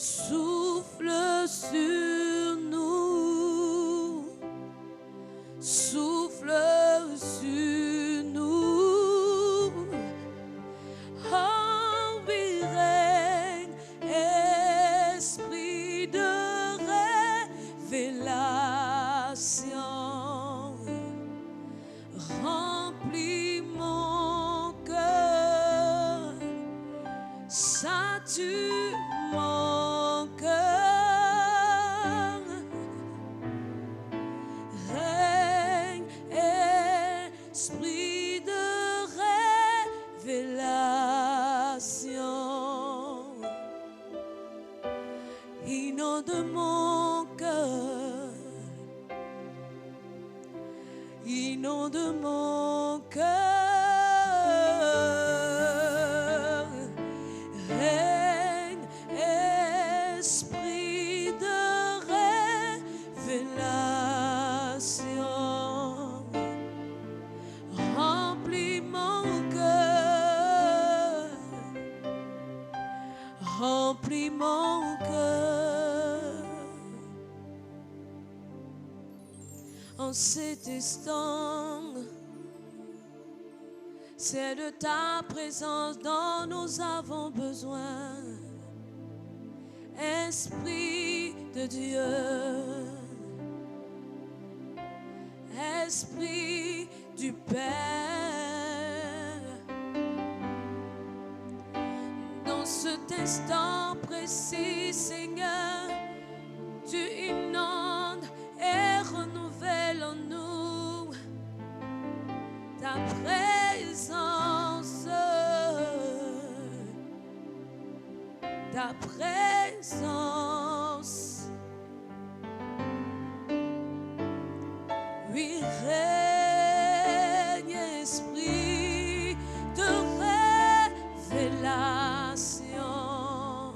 Souffle sur nous, souffle sur nous. Oh oui, règne, esprit de révélation, remplis mon cœur, sature mon cœur. Règne, esprit de révélation, inonde mon cœur, inonde mon cœur. Règne, esprit de révélation, remplis mon cœur, remplis mon cœur. En cet instant, c'est de ta présence dont nous avons besoin. Esprit de Dieu, Esprit du Père, dans cet instant précis, Seigneur, tu inondes et renouvelles en nous ta présence, ta présence. Oui, règne, esprit de révélation,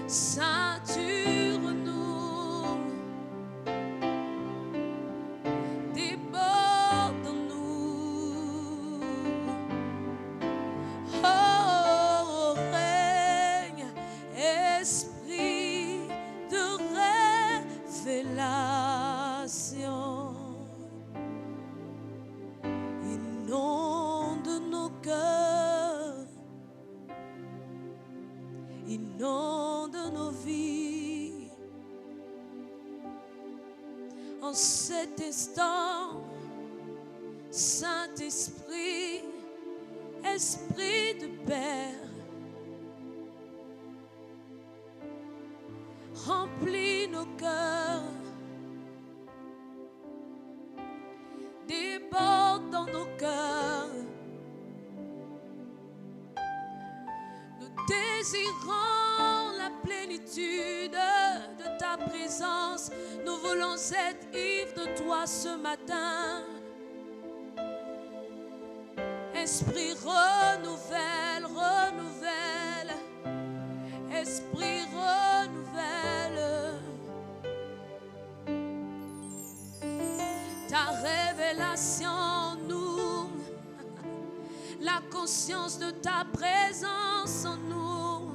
sature-nous, déborde-nous. Oh, règne, esprit de révélation, inonde nos cœurs, inonde nos vies. En cet instant, Saint-Esprit, Esprit de Père, remplis nos cœurs, déborde dans nos cœurs. Nous désirons la plénitude de ta présence. Nous voulons être ivres de toi ce matin. Esprit, renouvelle, renouvelle. Esprit, renouvelle. Ta révélation en nous, la conscience de ta présence en nous.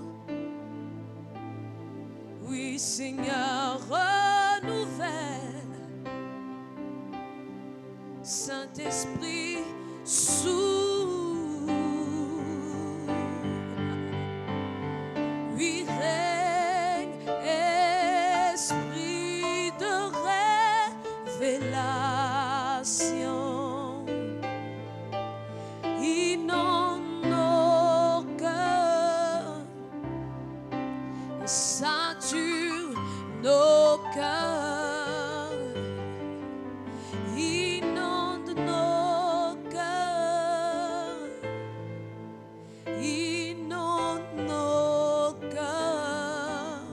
Oui, Seigneur, renouvelle. Saint-Esprit, souffle. Oui, règne, esprit de révélation, inonde nos cœurs, sature nos cœurs, inonde nos cœurs, inonde nos cœurs,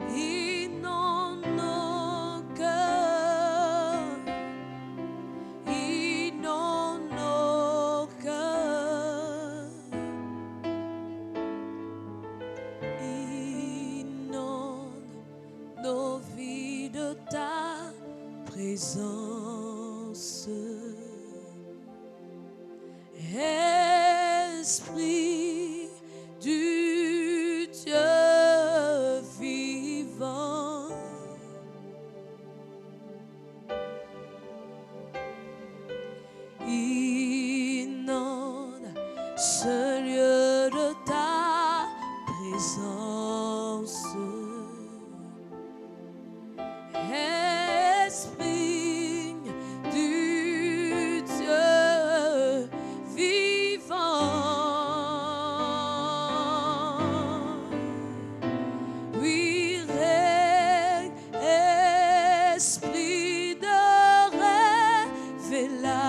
inonde nos cœurs, inonde nos cœurs, inonde nos vies de ta présence. Esprit du présence. Esprit du Dieu vivant, oui, règne, esprit de révélation,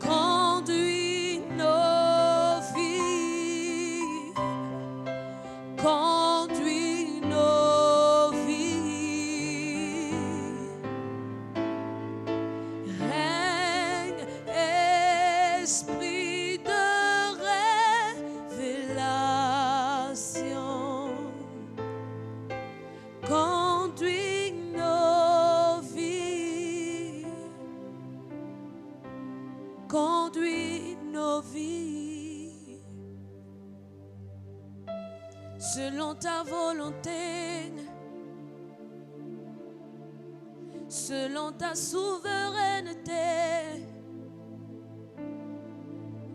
conduis nos vies, conduis nos vies, règne, esprit de révélation, conduis nos vies, conduis nos vies, selon ta volonté, selon ta souveraineté.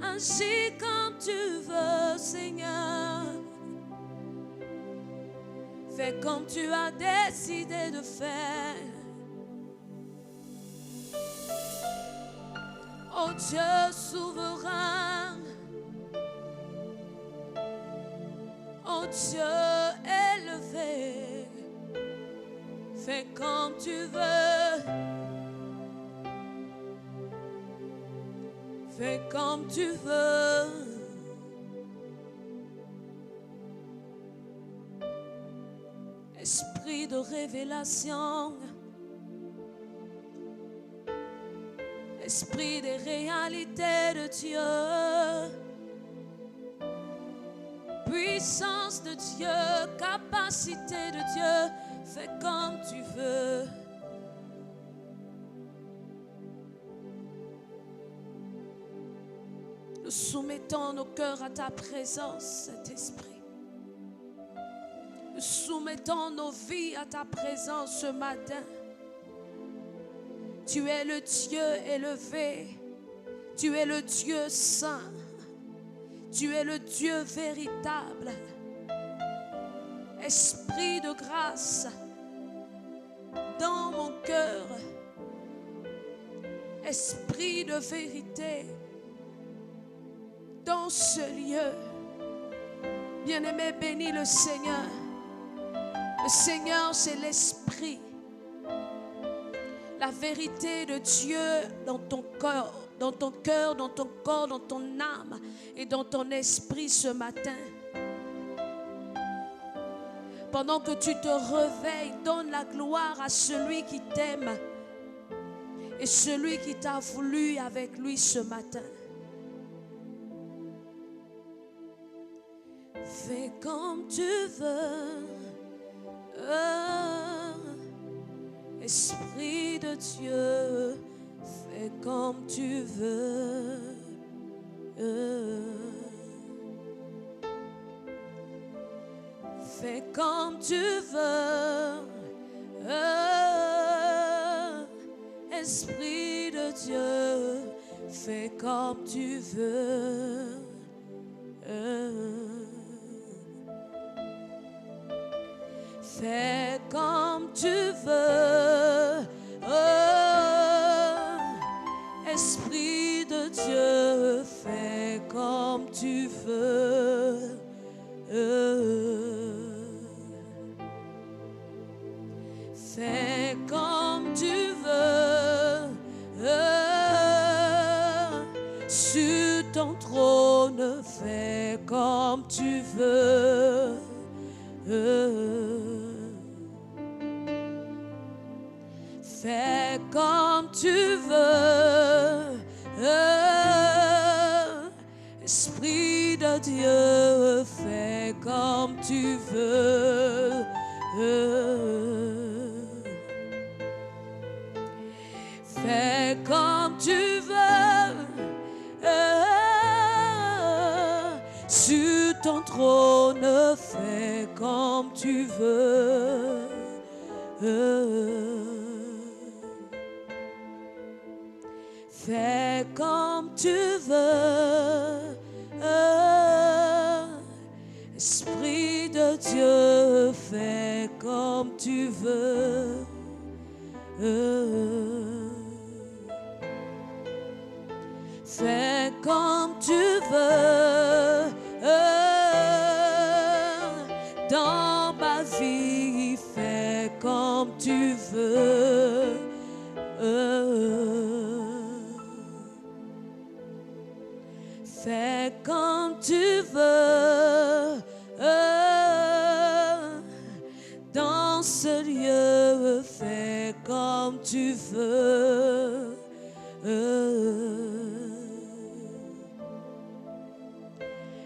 Agis comme tu veux, Seigneur. Fais comme tu as décidé de faire. Oh Dieu souverain, oh Dieu élevé, fais comme tu veux, fais comme tu veux. Esprit de révélation, esprit des réalités de Dieu, puissance de Dieu, capacité de Dieu, fais comme tu veux. Nous soumettons nos cœurs à ta présence, Saint-Esprit. Nous soumettons nos vies à ta présence ce matin. Tu es le Dieu élevé. Tu es le Dieu saint. Tu es le Dieu véritable. Esprit de grâce dans mon cœur. Esprit de vérité dans ce lieu. Bien-aimé, bénis le Seigneur. Le Seigneur, c'est l'Esprit. La vérité de Dieu dans ton cœur, dans ton cœur, dans ton corps, dans ton âme et dans ton esprit ce matin. Pendant que tu te réveilles, donne la gloire à celui qui t'aime et celui qui t'a voulu avec lui ce matin. Fais comme tu veux. Esprit de Dieu, fais comme tu veux. Fais comme tu veux. Esprit de Dieu, fais comme tu veux. Fais comme tu veux, Esprit de Dieu, fais comme tu veux. Fais comme tu veux, sur ton trône, fais comme tu veux. Fais comme tu veux, Esprit de Dieu, fais comme tu veux. Fais comme tu veux, sur ton trône, fais comme tu veux. Fais comme tu veux, Esprit de Dieu, fais comme tu veux. Fais comme tu veux. Dans ma vie, fais comme tu veux. Fais comme tu veux. Dans ce lieu, fais comme tu veux.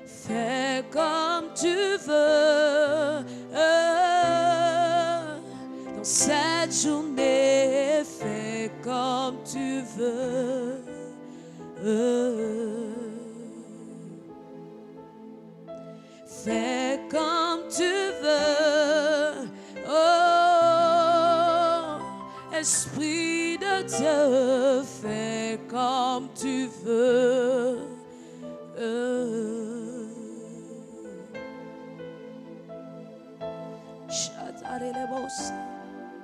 Fais comme tu veux. Dans cette journée, fais comme tu veux. Fais comme tu veux. Oh, Esprit de Dieu, fais comme tu veux. Chatare le bossa,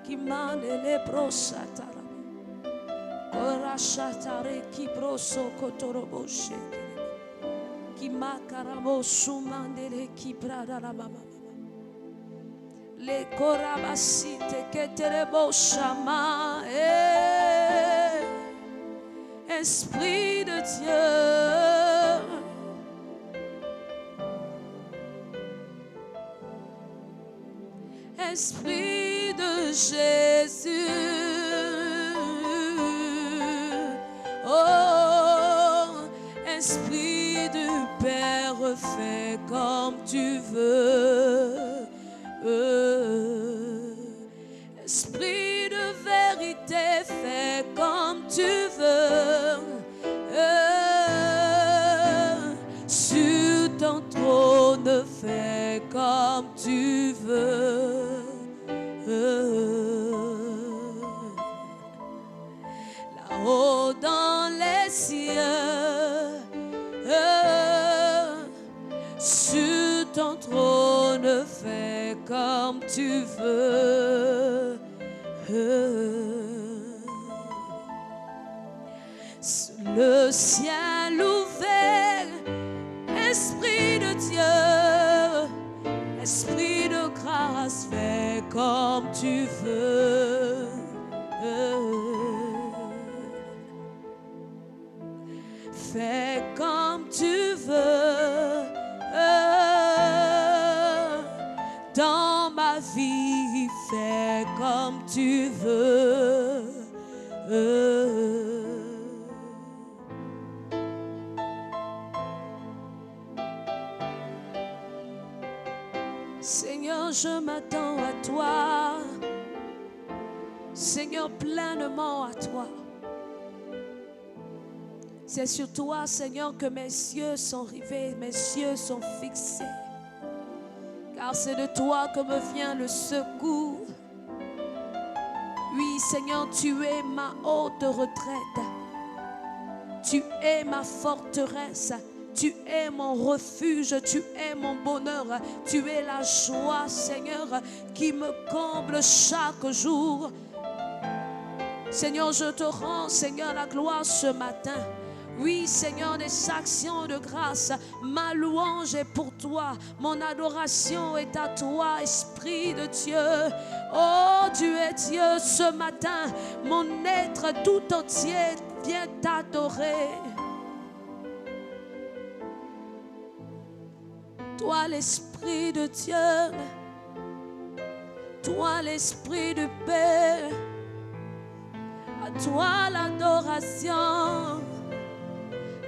qui mane le brosatara. Ora chatare qui broso kotoroboshe. Qui macaramo sumandele qui prada la mama. Le corabasite que te rebochama. Esprit de Dieu. Esprit de Jésus. Oh, Esprit du Père, fais comme tu veux. Esprit de vérité, fais comme tu veux. Sur ton trône, fais comme tu veux. Là-haut dans les cieux, sur ton trône, fais comme tu veux. Sous le ciel ouvert, Esprit de Dieu, Esprit de grâce, fais comme tu veux. Fais comme tu veux. Dans ma vie, fais comme tu veux. Seigneur, je m'attends à toi. Seigneur, pleinement à toi. C'est sur toi, Seigneur, que mes yeux sont rivés, mes yeux sont fixés. Car c'est de toi que me vient le secours. Oui, Seigneur, tu es ma haute retraite. Tu es ma forteresse. Tu es mon refuge, tu es mon bonheur. Tu es la joie, Seigneur, qui me comble chaque jour. Seigneur, je te rends, Seigneur, la gloire ce matin. Oui, Seigneur, des actions de grâce. Ma louange est pour toi. Mon adoration est à toi, Esprit de Dieu. Oh, tu es Dieu ce matin. Mon être tout entier vient t'adorer. Toi, l'Esprit de Dieu. Toi, l'Esprit de paix. À toi l'adoration.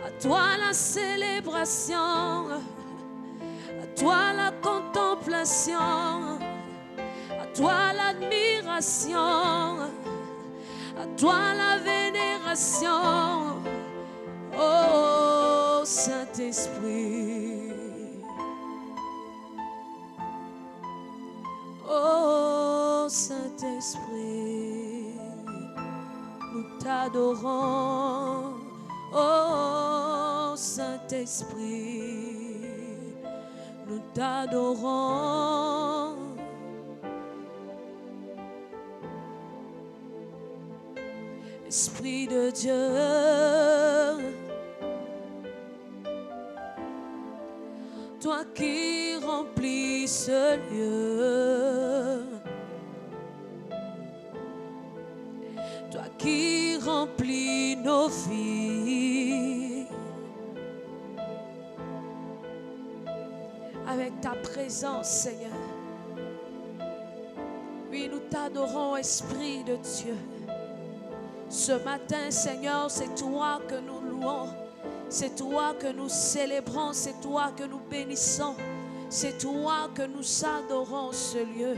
À toi la célébration, à toi la contemplation, à toi l'admiration, à toi la vénération. Oh Saint-Esprit, oh Saint-Esprit, nous t'adorons. Oh Saint-Esprit, nous t'adorons. Esprit de Dieu, toi qui remplis ce lieu, toi qui remplis nos vies avec ta présence, Seigneur. Oui, nous t'adorons, Esprit de Dieu. Ce matin, Seigneur, c'est toi que nous louons, c'est toi que nous célébrons, c'est toi que nous bénissons, c'est toi que nous adorons ce lieu.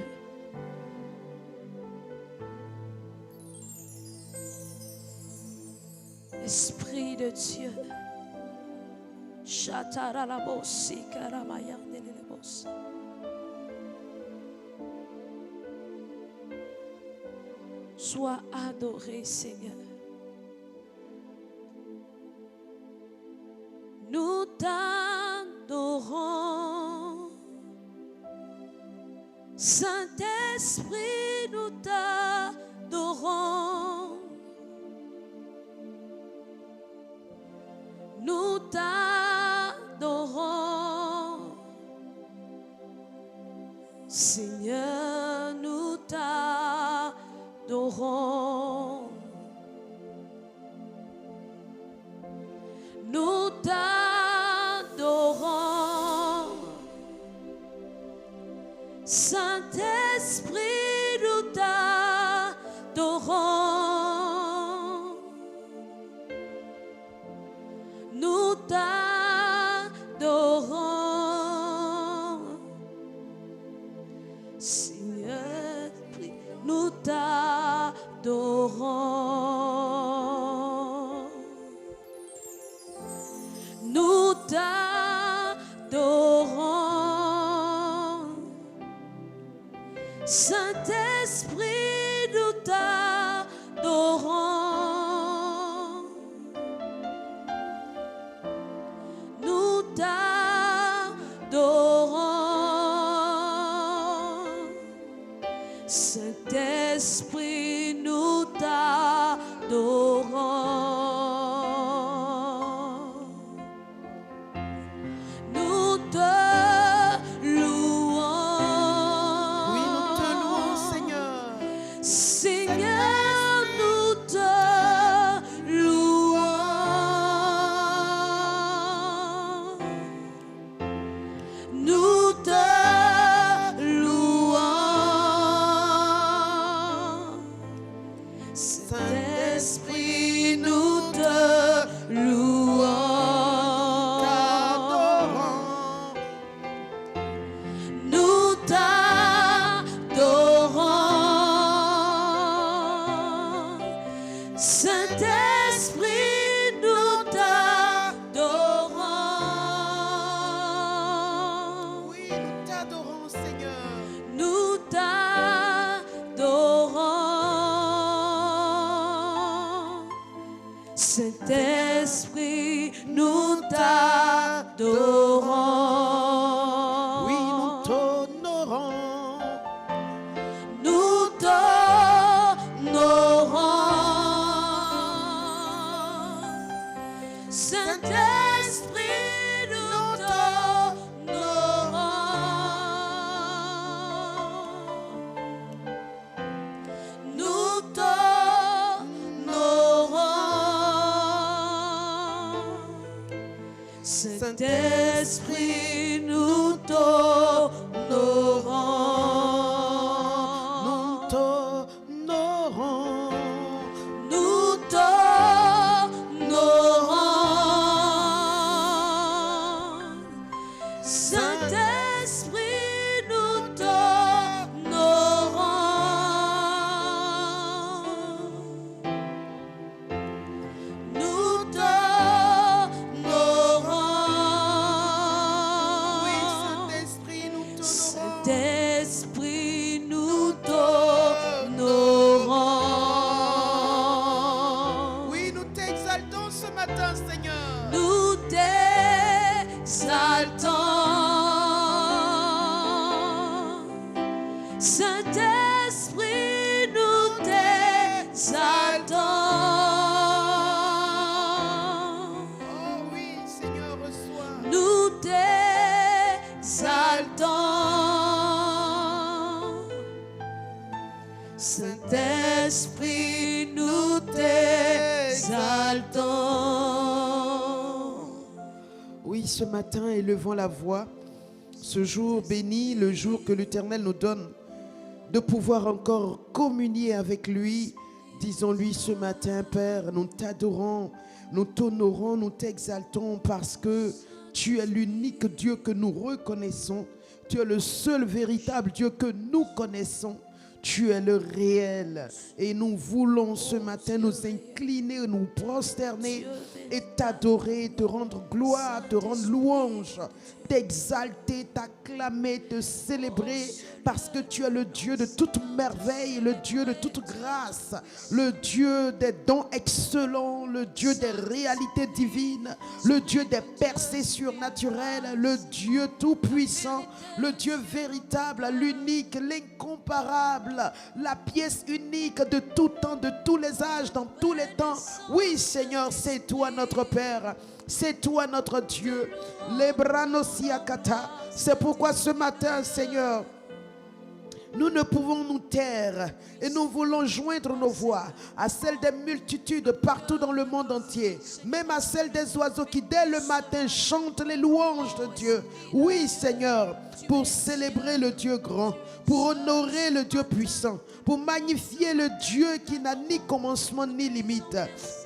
Esprit de Dieu, sois adoré, Seigneur. Nous t'adorons, Saint-Esprit, nous t'adorons. Nous t'adorons, Seigneur, nous t'adorons. Nous t'adorons, Saint-Esprit, nous t'adorons. Nous t'adorons, Seigneur, nous t'adorons. Nous t'adorons, Saint-Esprit, nous t'adorons. Nous t'adorons, Saint-Esprit, nous t'adorons. Nous te louons. Oui, nous te louons, Seigneur. Seigneur, nous te louons. Nous te louons. Saint-Esprit, nous te louons. Nous t'adorons. Saint-Esprit, nous t'adorons. Oui, nous t'adorons, Seigneur. Nous t'adorons. Saint-Esprit, nous t'adorons. Oui, nous t'honorons. Nous t'honorons. Saint-Esprit, nous t'honorons. Nous t'honorons. Saint-Esprit, nous t'honorons. Nous t'honorons. Nous t'honorons. Saint-Esprit, nous t'honorons. Nous t'honorons. Oui, Saint-Esprit, nous t'honorons. Saint-Esprit, nous t'honorons. Oui, nous t'exaltons ce matin, Seigneur. Nous t'exaltons. Saint-Esprit, nous t'exaltons. Oui, ce matin, élevons la voix. Ce jour béni, le jour que l'Éternel nous donne de pouvoir encore communier avec lui. Disons-lui ce matin, Père, nous t'adorons, nous t'honorons, nous t'exaltons parce que tu es l'unique Dieu que nous reconnaissons. Tu es le seul véritable Dieu que nous connaissons. Tu es le réel et nous voulons ce matin nous incliner, nous prosterner et t'adorer, te rendre gloire, te rendre louange, t'exalter, t'acclamer, te célébrer parce que tu es le Dieu de toute merveille, le Dieu de toute grâce, le Dieu des dons excellents, le Dieu des réalités divines, le Dieu des percées surnaturelles, le Dieu tout-puissant, le Dieu véritable, l'unique, l'incomparable, la pièce unique de tout temps, de tous les âges, dans tous les temps. Oui, Seigneur, c'est toi notre Père, c'est toi notre Dieu. C'est pourquoi ce matin, Seigneur, nous ne pouvons nous taire et nous voulons joindre nos voix à celles des multitudes partout dans le monde entier, même à celles des oiseaux qui dès le matin chantent les louanges de Dieu. Oui, Seigneur, pour célébrer le Dieu grand, pour honorer le Dieu puissant, pour magnifier le Dieu qui n'a ni commencement ni limite,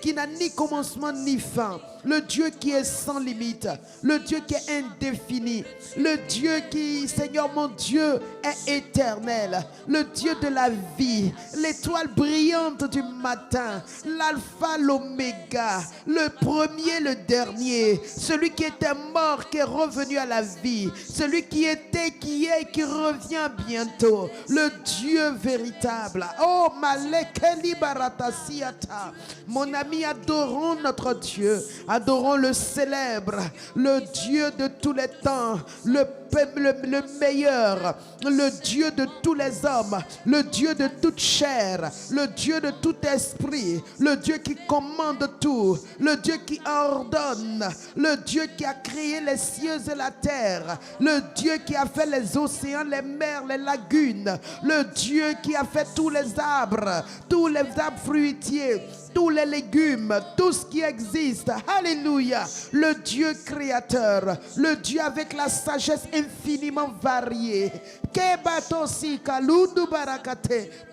qui n'a ni commencement ni fin, le Dieu qui est sans limite, le Dieu qui est indéfini, le Dieu qui, Seigneur mon Dieu, est éternel, le Dieu de la vie, l'étoile brillante du matin, l'alpha, l'oméga, le premier, le dernier, celui qui était mort, qui est revenu à la vie, celui qui était, qui est et qui revient bientôt, le Dieu véritable. Oh, Malekeli Baratasiata, mon ami, adorons notre Dieu, adorons le célèbre, le Dieu de tous les temps, le meilleur, le Dieu de tous les hommes, le Dieu de toute chair, le Dieu de tout esprit, le Dieu qui commande tout, le Dieu qui ordonne, le Dieu qui a créé les cieux et la terre, le Dieu qui a fait les océans, les mers, les lagunes, le Dieu qui a fait tous les arbres fruitiers, tous les légumes, tout ce qui existe. Alléluia. Le Dieu créateur, le Dieu avec la sagesse infiniment variée.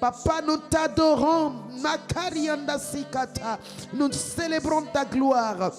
Papa, nous t'adorons. Nous célébrons ta gloire.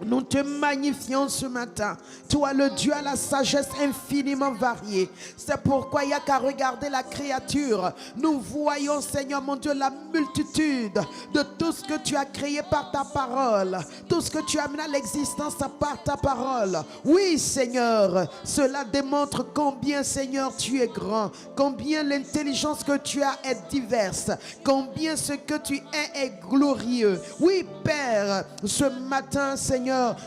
Nous te magnifions ce matin. Toi, le Dieu à la sagesse infiniment variée. C'est pourquoi il n'y a qu'à regarder la créature. Nous voyons, Seigneur mon Dieu, la multitude de tout ce que tu as créé par ta parole. Tout ce que tu as amené à l'existence par ta parole. Oui, Seigneur, cela démontre combien, Seigneur, tu es grand. Combien l'intelligence que tu as est diverse. Combien ce que tu es glorieux. Oui, Père, ce matin, Seigneur,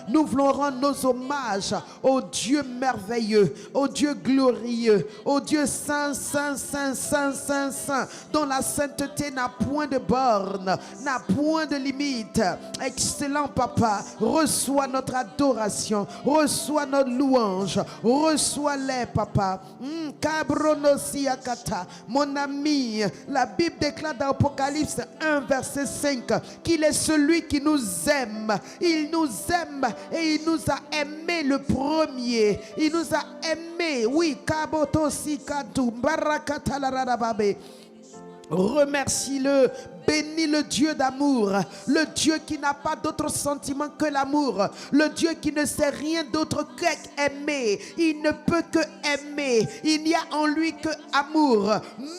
nous voulons rendre nos hommages au Dieu merveilleux, au Dieu glorieux, au Dieu saint, saint, saint, saint, saint, saint, dont la sainteté n'a point de borne, n'a point de limite. Excellent Papa, reçois notre adoration, reçois notre louange, reçois-les, Papa. Mon ami, la Bible déclare dans Apocalypse 1, verset 5, qu'il est celui qui nous aime. Il nous aime et il nous a aimé le premier. Il nous a aimé. Oui, remercie-le. Bénis le Dieu d'amour, le Dieu qui n'a pas d'autre sentiment que l'amour, le Dieu qui ne sait rien d'autre qu'aimer. Il ne peut que aimer. Il n'y a en lui que amour.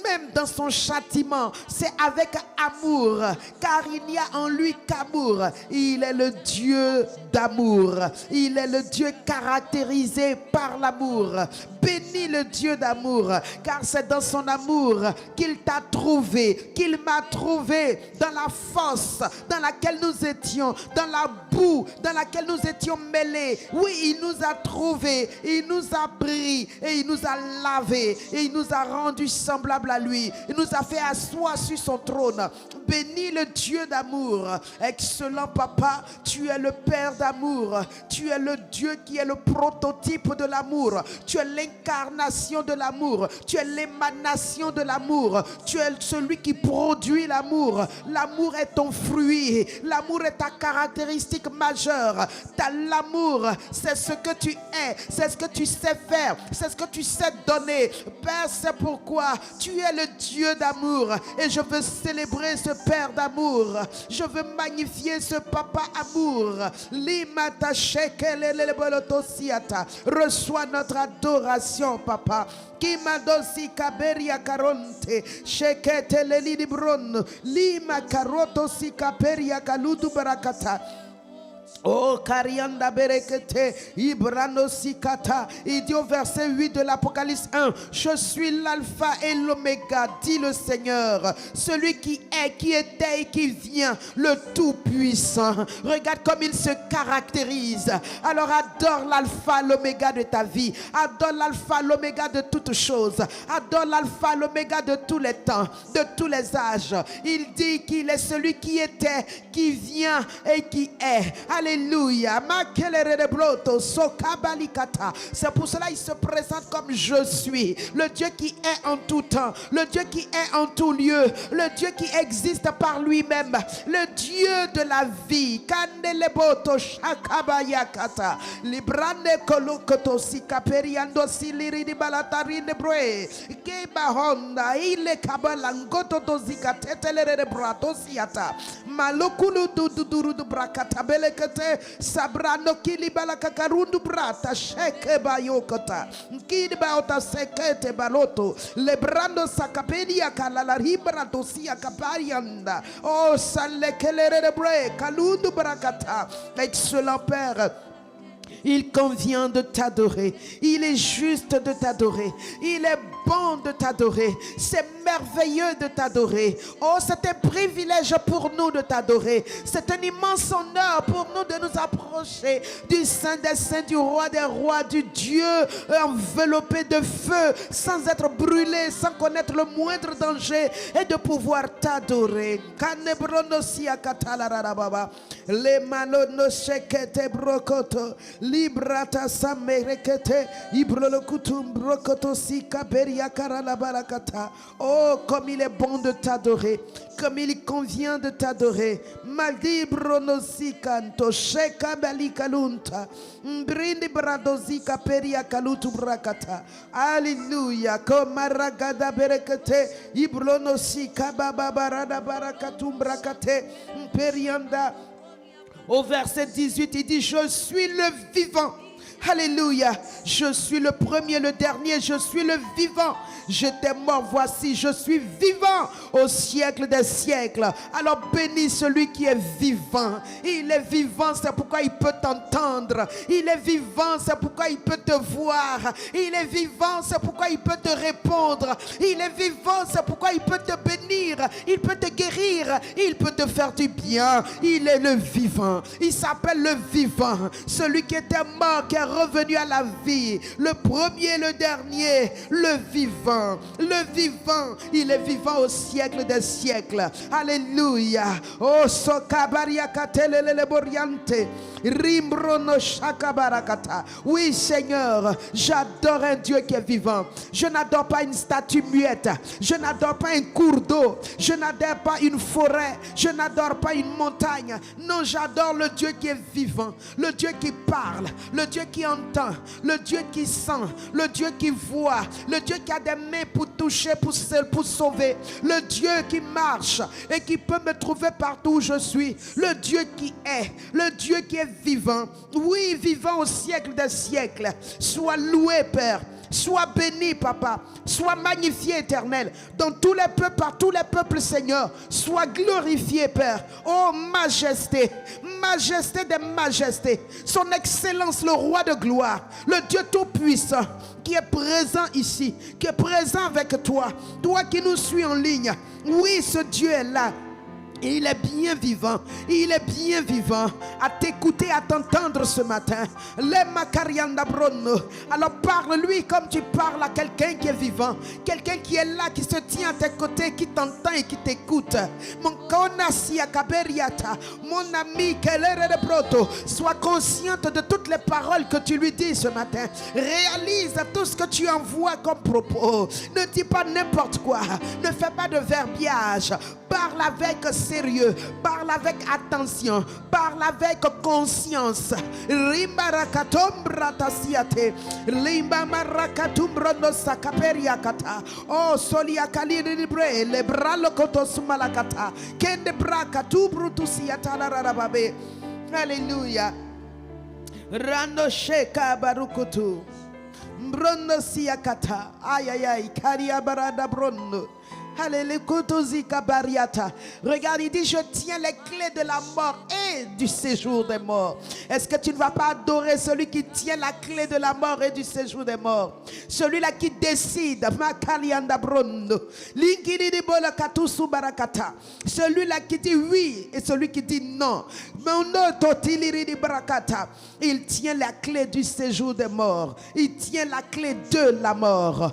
Même dans son châtiment, c'est avec amour, car il n'y a en lui qu'amour. Il est le Dieu d'amour. Il est le Dieu caractérisé par l'amour. Bénis le Dieu d'amour, car c'est dans son amour qu'il t'a trouvé, qu'il m'a trouvé dans la fosse dans laquelle nous étions, dans la boue dans laquelle nous étions mêlés. Oui, il nous a trouvés, il nous a pris et il nous a lavés et il nous a rendus semblables à lui. Il nous a fait asseoir sur son trône. Bénis le Dieu d'amour. Excellent Papa, tu es le Père d'amour. Tu es le Dieu qui est le prototype de l'amour. Tu es l'incarnation de l'amour. Tu es l'émanation de l'amour. Tu es celui qui produit l'amour. L'amour est ton fruit. L'amour est ta caractéristique majeure. L'amour, c'est ce que tu es. C'est ce que tu sais faire. C'est ce que tu sais donner. Père, c'est pourquoi tu es le Dieu d'amour. Et je veux célébrer ce Père d'amour. Je veux magnifier ce Papa amour. Reçois notre adoration, Papa. Kimadosi kaberia karonte shekete leli bron lima karoto si kaperia kaludu barakata. Oh, Karianda Berekete, Ibrano Sikata. Il dit au verset 8 de l'Apocalypse 1, je suis l'alpha et l'oméga, dit le Seigneur, celui qui est, qui était et qui vient, le Tout-Puissant. Regarde comme il se caractérise. Alors adore l'alpha, l'oméga de ta vie. Adore l'alpha, l'oméga de toutes choses. Adore l'alpha, l'oméga de tous les temps, de tous les âges. Il dit qu'il est celui qui était, qui vient et qui est. Alléluia. C'est pour cela qu'il se présente comme je suis. Le Dieu qui est en tout temps. Le Dieu qui est en tout lieu. Le Dieu qui existe par lui-même. Le Dieu de la vie. Librande kolokoto sikaperiando siliri di balatarine broe. Keba honda ile kabalangoto to zikatetelere brato siata. Malokulu duduru du brakata belekete sabrano kilibala kakarundu brata sheke bayokota. Kidi baota sekete baloto. Lebrando sakapedia kalala ribra dosia kaparianda. Oh salekelere bre kalundu brakata. Excellent Père, il convient de t'adorer. Il est juste de t'adorer. Il est bon de t'adorer. C'est merveilleux de t'adorer. Oh, c'est un privilège pour nous de t'adorer. C'est un immense honneur pour nous de nous approcher du Saint des Saints, du Roi des Rois, du Dieu enveloppé de feu, sans être brûlé, sans connaître le moindre danger, et de pouvoir t'adorer. Les malono shekete brokoto. Librata samerekete ibrolokutum brokoto sika periakara la barakata. Oh, comme il est bon de t'adorer, comme il convient de t'adorer. Malibro nosikanto sheka balikalunta mbrindi bradozika periakalutu brakata. Alléluia. Comme maragada berekete ibronosika babarada barakatum brakate perianda. Au verset 18, il dit, je suis le vivant. Alléluia. Je suis le premier, le dernier. Je suis le vivant. J'étais mort, voici, je suis vivant au siècle des siècles. Alors bénis celui qui est vivant. Il est vivant, c'est pourquoi il peut t'entendre. Il est vivant, c'est pourquoi il peut te voir. Il est vivant, c'est pourquoi il peut te répondre. Il est vivant, c'est pourquoi il peut te bénir. Il peut te guérir. Il peut te faire du bien. Il est le vivant. Il s'appelle le vivant. Celui qui était mort, qui est revenu à la vie. Le premier, le dernier, le vivant. Le vivant, il est vivant au siècle des siècles. Alléluia. Oh, sokabaria katelele boriante. Rimbrono shakabarakata. Oui, Seigneur, j'adore un Dieu qui est vivant. Je n'adore pas une statue muette. Je n'adore pas un cours d'eau. Je n'adore pas une forêt. Je n'adore pas une montagne. Non, j'adore le Dieu qui est vivant. Le Dieu qui parle. Le Dieu qui entend. Le Dieu qui sent. Le Dieu qui voit. Le Dieu qui a des mains pour toucher, pour sauver. Le Dieu qui marche et qui peut me trouver partout où je suis. Le Dieu qui est. Le Dieu qui est vivant. Oui, vivant au siècle des siècles. Sois loué, Père. Sois béni, Papa. Sois magnifié, Éternel. Dans tous les peuples, par tous les peuples, Seigneur. Sois glorifié, Père. Oh, majesté. Majesté des majestés. Son excellence, le roi de gloire. Le Dieu tout-puissant qui est présent ici. Qui est présent avec toi. Toi qui nous suis en ligne. Oui, ce Dieu est là. Et il est bien vivant. Il est bien vivant à t'écouter, à t'entendre ce matin. Alors parle-lui comme tu parles à quelqu'un qui est vivant. Quelqu'un qui est là, qui se tient à tes côtés, qui t'entend et qui t'écoute. Mon ami, sois consciente de toutes les paroles que tu lui dis ce matin. Réalise tout ce que tu envoies comme propos. Ne dis pas n'importe quoi. Ne fais pas de verbiage. Parle avec sérieux, parle avec attention, parle avec conscience. Oh, soliakali libre, le bralo kotosumalakata, kende braka tu brutusiata la rababe. Alléluia. Rando sheka barukutu. Brondo siakata. Aïe aïe aïe, karia barada brondo. Regarde, il dit: je tiens les clés de la mort et du séjour des morts. Est-ce que tu ne vas pas adorer celui qui tient la clé de la mort et du séjour des morts? Celui-là qui décide. Celui-là qui dit oui et celui qui dit non. Il tient la clé du séjour des morts. Il tient la clé de la mort.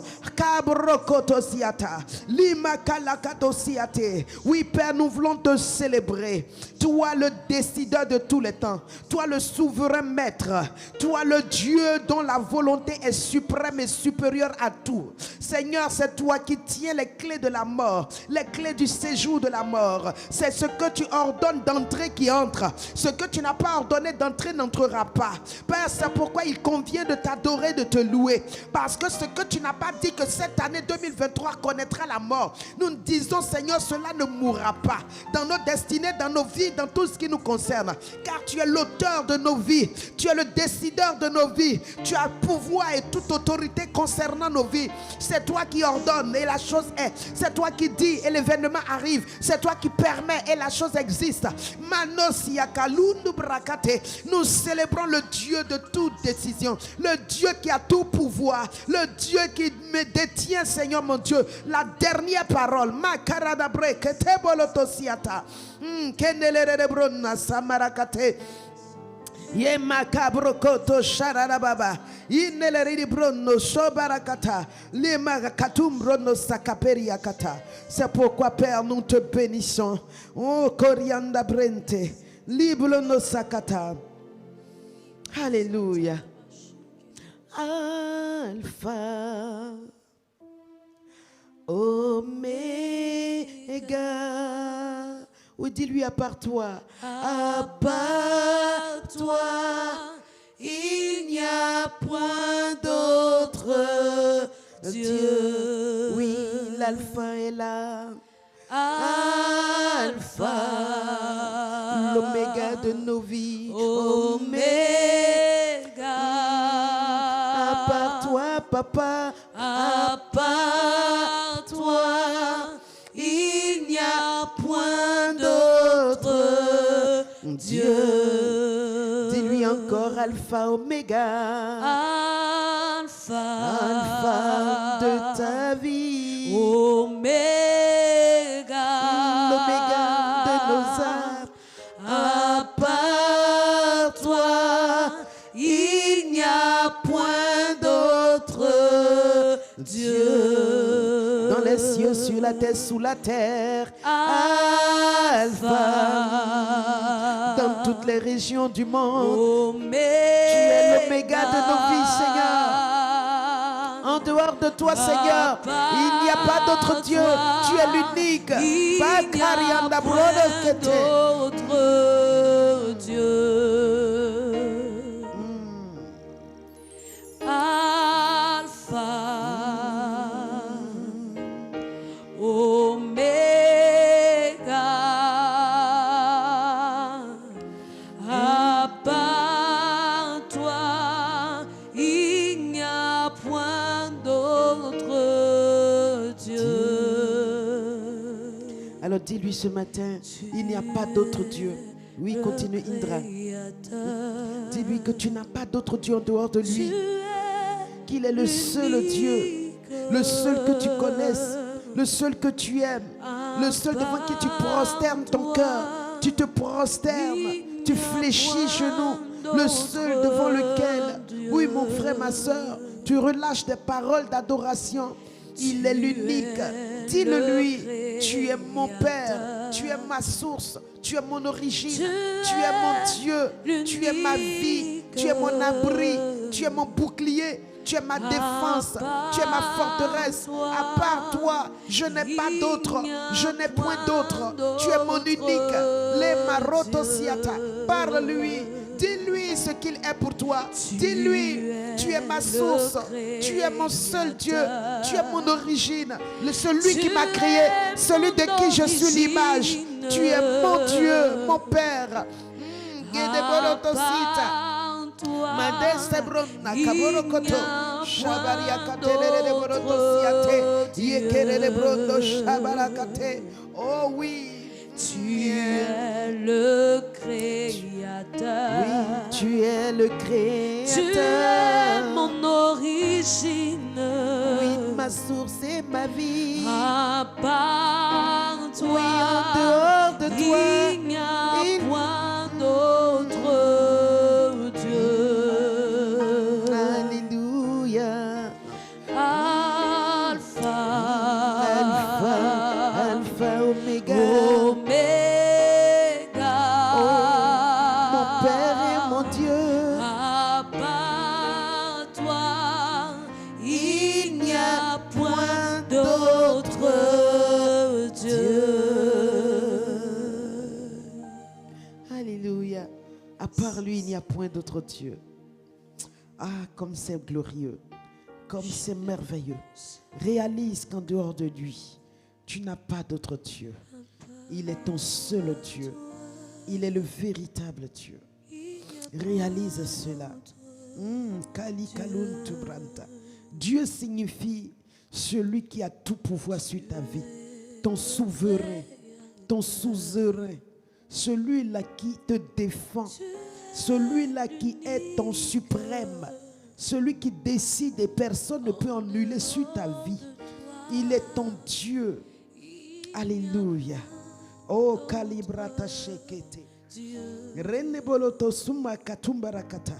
Oui, Père, nous voulons te célébrer. Toi, le décideur de tous les temps. Toi, le souverain maître. Toi, le Dieu dont la volonté est suprême et supérieure à tout. Seigneur, c'est toi qui tiens les clés de la mort, les clés du séjour de la mort. C'est ce que tu ordonnes d'entrer qui entre. Ce que tu n'as pas ordonné d'entrer n'entrera pas. Père, c'est pourquoi il convient de t'adorer, de te louer. Parce que ce que tu n'as pas dit que cette année 2023 connaîtra la mort. Nous disons, Seigneur, cela ne mourra pas dans nos destinées, dans nos vies, dans tout ce qui nous concerne. Car tu es l'auteur de nos vies. Tu es le décideur de nos vies. Tu as pouvoir et toute autorité concernant nos vies. C'est toi qui ordonnes et la chose est. C'est toi qui dis et l'événement arrive. C'est toi qui permets et la chose existe. Nous célébrons le Dieu de toute décision. Le Dieu qui a tout pouvoir. Le Dieu qui me détient, Seigneur mon Dieu, la dernière parole. Makaradabre keteboloto-siata. Kenelerebronna samarakate. Ye makabrokoto shararababa. Ineleribrono sobarakata. Le makatumbrono sakaperiakata. C'est pourquoi, Père, nous te bénissons. Oh, Corianda Brente. Liblono sakata. Alléluia. Alpha. Oméga. Oui, dis-lui à part toi. À part toi, il n'y a point d'autre Dieu. Oui, l'alpha est là. Alpha, l'oméga de nos vies. Oméga. À part toi, papa. À part toi, il n'y a point d'autre Dieu. Dis-lui encore Alpha, Oméga. Alpha de ta vie. Oméga. L'oméga de nos âmes. À part toi, il n'y a point d'autre Dieu. Dans les cieux, sur la terre, sous la terre. Alpha. Dans toutes les régions du monde. Oméga. Tu es l'oméga de nos vies, Seigneur. En dehors de toi, Seigneur, il n'y a pas d'autre Dieu. Tu es l'unique. Il n'y a point d'autre Dieu. Alpha, Oméga. À part toi, il n'y a point d'autre Dieu. Alors dis-lui ce matin, il n'y a pas d'autre Dieu. Oui, continue Indra. Dis-lui que tu n'as pas d'autre Dieu en dehors de lui. Qu'il est le seul Dieu, le seul que tu connaisses, le seul que tu aimes, le seul devant qui tu prosternes ton cœur, tu te prosternes, tu fléchis genoux, le seul devant lequel, oui mon frère, ma soeur, tu relâches des paroles d'adoration. Il est l'unique. Dis-le-lui, tu es mon Père, tu es ma source, tu es mon origine, tu es mon Dieu, tu es ma vie, tu es mon abri, tu es mon bouclier, tu es ma défense, tu es ma forteresse. À part toi, je n'ai pas d'autre, je n'ai point d'autre. Tu es mon unique. Les marotosiata, parle-lui. Dis-lui ce qu'il est pour toi. Dis-lui, tu es ma source, tu es mon seul Dieu, tu es mon origine, celui qui m'a créé, celui de qui je suis l'image. Tu es mon Dieu, mon Père. Oh oui. Tu es le Créateur. Oui, tu es le Créateur. Tu es mon origine. Oui, ma source et ma vie. À part toi, oui, en dehors de toi, il n'y a point d'autre Dieu. Alléluia. Alpha, Alpha, Oméga. À part lui, il n'y a point d'autre Dieu. Ah, comme c'est glorieux, comme c'est merveilleux. Réalise qu'en dehors de lui, tu n'as pas d'autre Dieu. Il est ton seul Dieu. Il est le véritable Dieu. Réalise cela. Dieu signifie celui qui a tout pouvoir sur ta vie. Ton souverain, ton suzerain. Celui-là qui te défend, celui-là qui est ton suprême, celui qui décide et personne ne peut annuler sur ta vie. Il est ton Dieu. Alléluia. Oh, Kalibrata Shekete. Reneboloto Suma Katumbarakata.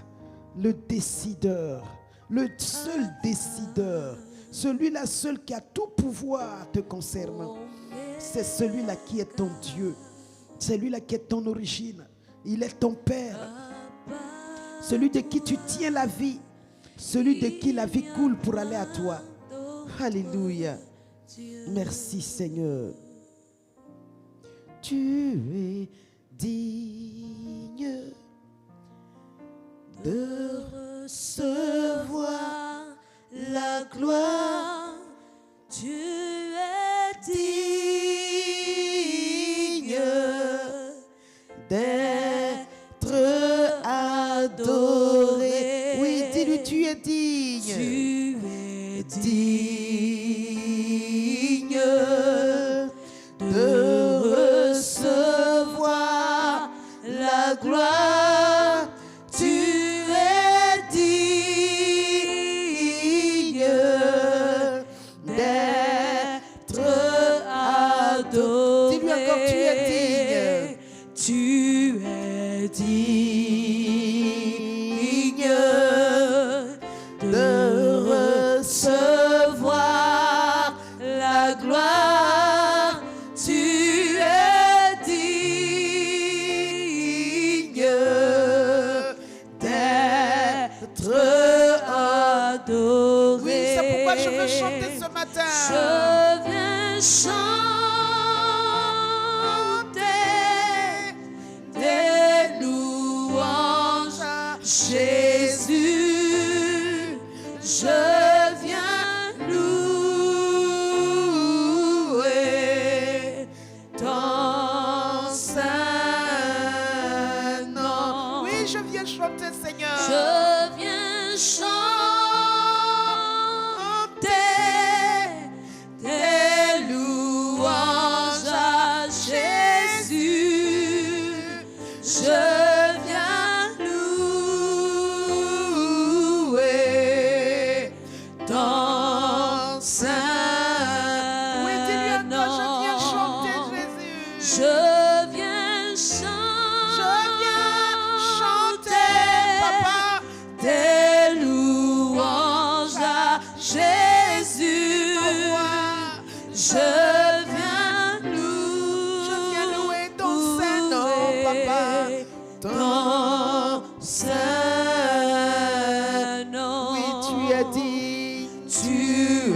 Le décideur, le seul décideur, celui-là seul qui a tout pouvoir te concernant. C'est celui-là qui est ton Dieu. Celui-là qui est ton origine. Il est ton Père. Celui de qui tu tiens la vie. Celui de qui la vie coule pour aller à toi. Alléluia. Merci Seigneur. Tu es digne de recevoir la gloire. Tu es digne d'être adoré. Oui, dis-lui, tu es digne. Tu es digne de recevoir la gloire. Tu es digne d'être adoré. Dis-lui encore, tu es digne. Tu es digne de recevoir la gloire. Tu es digne d'être adoré. Oui, c'est pourquoi je veux chanter ce matin. Je viens chanter Jésus, je viens louer ton saint nom. Oui, je viens chanter, Seigneur. Je viens chanter tes louanges à Jésus. Je Jésus, mon roi. je viens louer ton Saint-Nom, papa. ton Saint-Nom. Oui, tu es digne. Tu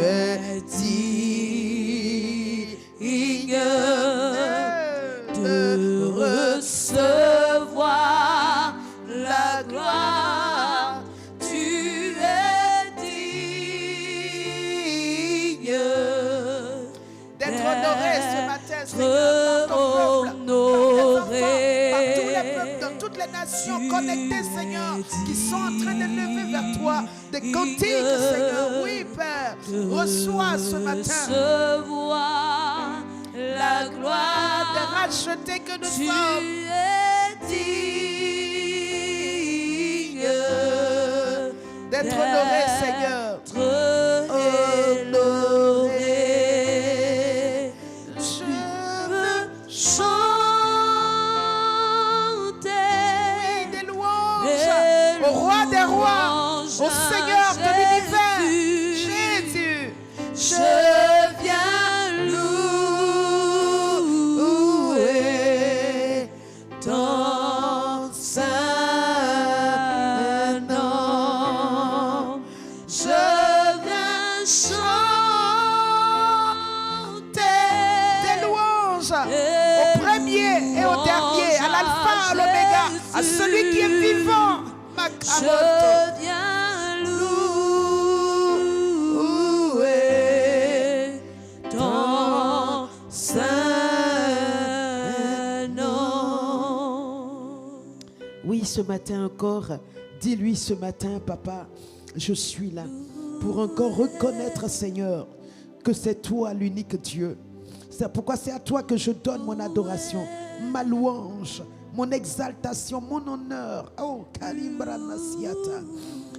es digne de recevoir la gloire. Tu es digne d'être honoré ce matin, Seigneur, par ton peuple, par tes enfants, par tous les peuples, dans toutes les nations connectées, Seigneur, qui sont en train de lever vers toi des cantiques, Seigneur. Oui, Père, reçois ce matin recevoir la gloire des rachetés que nous Tu sommes. es digne D'être honoré, Seigneur. honoré. Je veux chanter Des louanges au roi des rois, au Seigneur de l'univers, Jésus. Je viens louer ton Saint-Nom. Je viens chanter Des louanges au premier et au dernier, à l'alpha, à l'oméga, à celui qui est vivant. Je viens louer ton Saint-Nom. Oui, ce matin encore, dis-lui ce matin, papa, je suis là pour encore reconnaître, Seigneur, que c'est toi l'unique Dieu. C'est pourquoi c'est à toi que je donne mon adoration, ma louange, mon exaltation, mon honneur. Oh, Kalimbra Nasiata.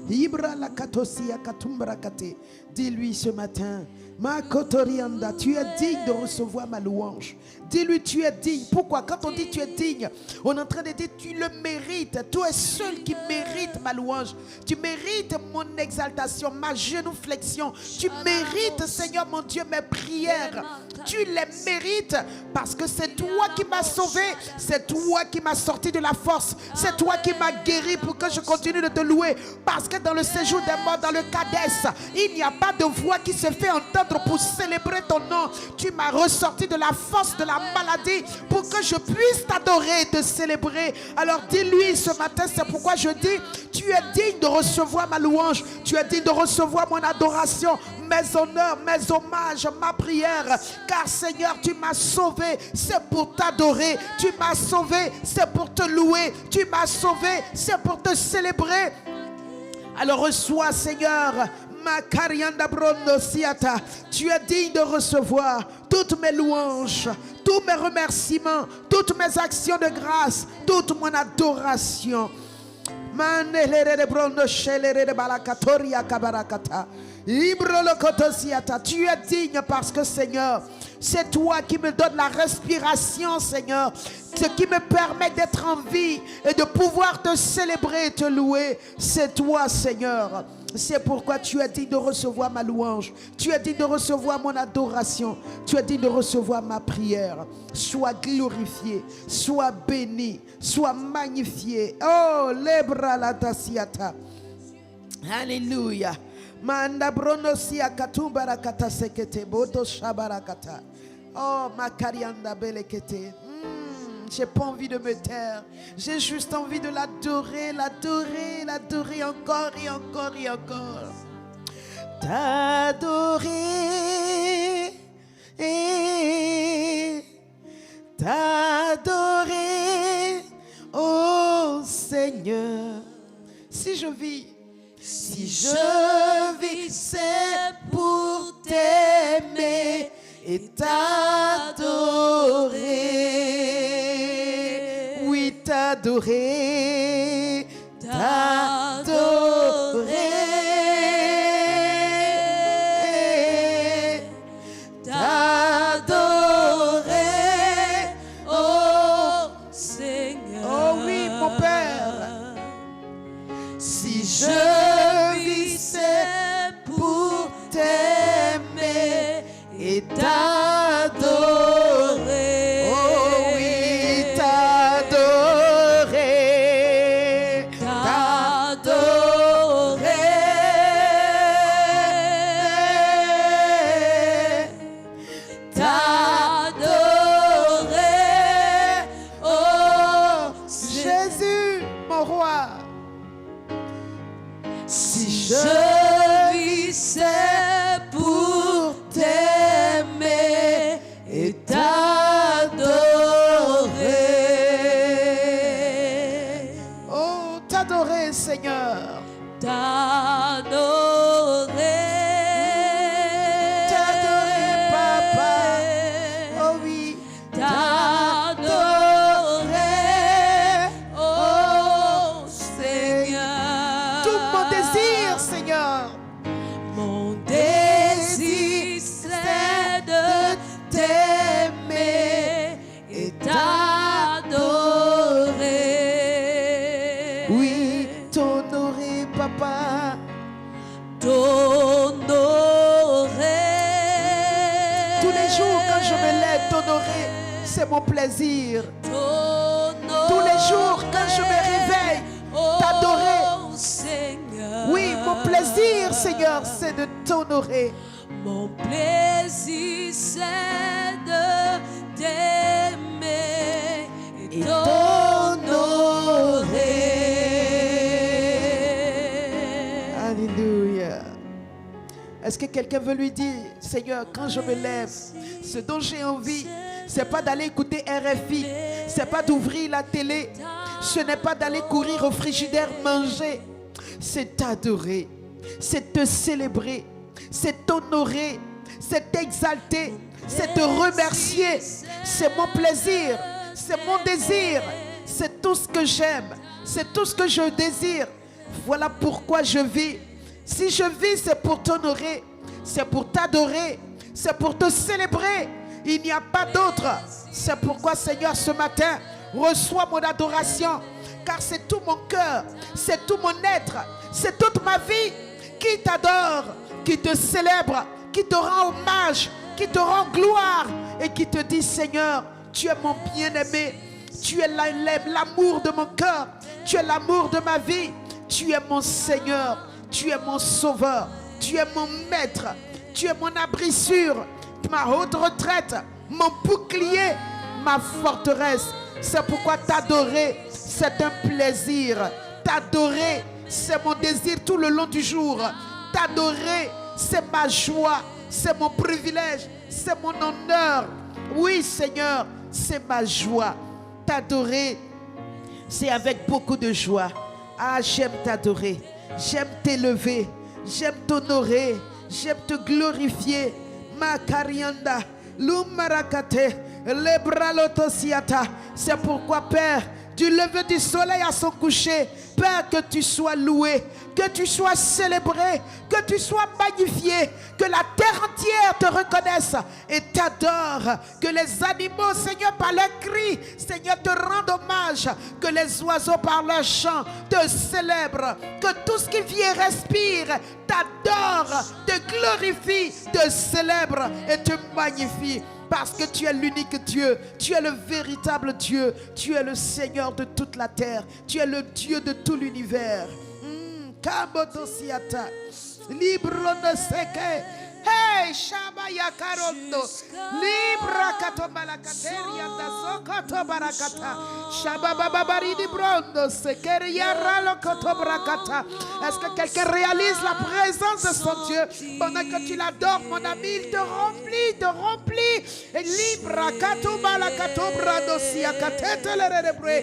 Ibra la katosia katumbra kate. Dis-lui ce matin, ma kotorianda, tu es digne de recevoir ma louange. Dis-lui, tu es digne. Pourquoi? Quand on dit tu es digne, on est en train de dire tu le mérites. Toi es seul qui mérite ma louange. Tu mérites mon exaltation, ma génuflexion. Tu mérites, Seigneur mon Dieu, mes prières. Tu les mérites parce que c'est toi qui m'as sauvé. C'est toi qui m'as sorti de la force. C'est toi qui m'as guéri pour que je continue de te louer. Parce que dans le séjour des morts, dans le Kadès, il n'y a pas de voix qui se fait entendre pour célébrer ton nom. Tu m'as ressorti de la force de la maladie pour que je puisse t'adorer et te célébrer. Alors dis-lui ce matin, c'est pourquoi je dis, tu es digne de recevoir ma louange. Tu es digne de recevoir mon adoration, mes honneurs, mes hommages, ma prière. Car Seigneur, tu m'as sauvé, c'est pour t'adorer. Tu m'as sauvé, c'est pour te louer. Tu m'as sauvé, c'est pour te célébrer. Alors reçois, Seigneur, ma Karianda Brondo Siata. Tu es digne de recevoir toutes mes louanges, tous mes remerciements, toutes mes actions de grâce, toute mon adoration. Tu es digne parce que, Seigneur, c'est toi qui me donne la respiration, Seigneur, ce qui me permet d'être en vie et de pouvoir te célébrer et te louer. C'est toi, Seigneur. C'est pourquoi tu es digne de recevoir ma louange. Tu es digne de recevoir mon adoration. Tu es digne de recevoir ma prière. Sois glorifié, sois béni, sois magnifié. Oh, lebra la tasiata. Alléluia. Manda bronosia katumbara kata sekete bodo shabarakata. Oh, makarianda belekete. J'ai pas envie de me taire. J'ai juste envie de l'adorer, l'adorer, l'adorer encore et encore et encore. T'adorer, t'adorer, oh Seigneur. Si je vis, c'est pour t'aimer et t'adorer. Oui, t'adorer, t'adorer, t'adorer, oh Seigneur. Oh oui, mon Père. Si je vis, c'est pour et t'adorer. Oh oui, t'adorer. T'adorer, oh Jésus, mon roi. Si je vivais pour t'aimer et t'adorer. Oh, t'adorer, Seigneur. T'adorer. T'adorer, Papa. Oh oui. T'adorer, oh Seigneur. Tout mon désir, Seigneur. Mon désir c'est de t'aimer et t'adorer. Oui, t'honorer, Papa. T'honorer. Tous les jours, quand je me lève, t'honorer, c'est mon plaisir. Tous les jours, quand je me réveille, t'adorer. Oh Seigneur. Oui, mon plaisir, Seigneur, c'est de t'honorer. Mon plaisir c'est de t'aimer et t'honorer. Alléluia. Est-ce que quelqu'un veut lui dire, Seigneur, quand je me lève, ce dont j'ai envie, c'est pas d'aller écouter RFI, c'est pas d'ouvrir la télé, ce n'est pas d'aller courir au frigidaire manger, c'est t'adorer, c'est te célébrer, c'est t'honorer, c'est t'exalter, c'est te remercier, c'est mon plaisir, c'est mon désir, c'est tout ce que j'aime, c'est tout ce que je désire. Voilà pourquoi je vis. Si je vis, c'est pour t'honorer, c'est pour t'adorer, c'est pour te célébrer. Il n'y a pas d'autre. C'est pourquoi, Seigneur, ce matin, reçois mon adoration, car c'est tout mon cœur, c'est tout mon être, c'est toute ma vie qui t'adore, qui te célèbre, qui te rend hommage, qui te rend gloire et qui te dit, Seigneur, tu es mon bien-aimé, tu es l'amour de mon cœur, tu es l'amour de ma vie, tu es mon Seigneur, tu es mon sauveur, tu es mon maître, tu es mon abri sûr, ma haute retraite, mon bouclier, ma forteresse. C'est pourquoi t'adorer, c'est un plaisir. T'adorer, c'est mon désir tout le long du jour. T'adorer, c'est ma joie, c'est mon privilège, c'est mon honneur. Oui, Seigneur, c'est ma joie. T'adorer, c'est avec beaucoup de joie. Ah, j'aime t'adorer, j'aime t'élever, j'aime t'honorer, j'aime te glorifier. Makarianda, Lumarakate, Lebralotosiata. C'est pourquoi, Père, du lever du soleil à son coucher, Père, que tu sois loué, que tu sois célébré, que tu sois magnifié, que la terre entière te reconnaisse et t'adore, que les animaux, Seigneur, par leurs cris, Seigneur, te rendent hommage, que les oiseaux par leurs chants te célèbrent, que tout ce qui vit et respire t'adore, te glorifie, te célèbre et te magnifie. Parce que tu es l'unique Dieu, tu es le véritable Dieu, tu es le Seigneur de toute la terre, tu es le Dieu de tout l'univers. Kabotosiata, libro de seke, hey Shabaya Karondo, libra katomala kateria da sokoto barakata, Shabababari di brondo sekeria ralo koto barakata. Est-ce que quelqu'un réalise la présence de son Dieu pendant que tu l'adores, mon ami? Il te remplit. Et libra katomala katobrando sia katete le rebre.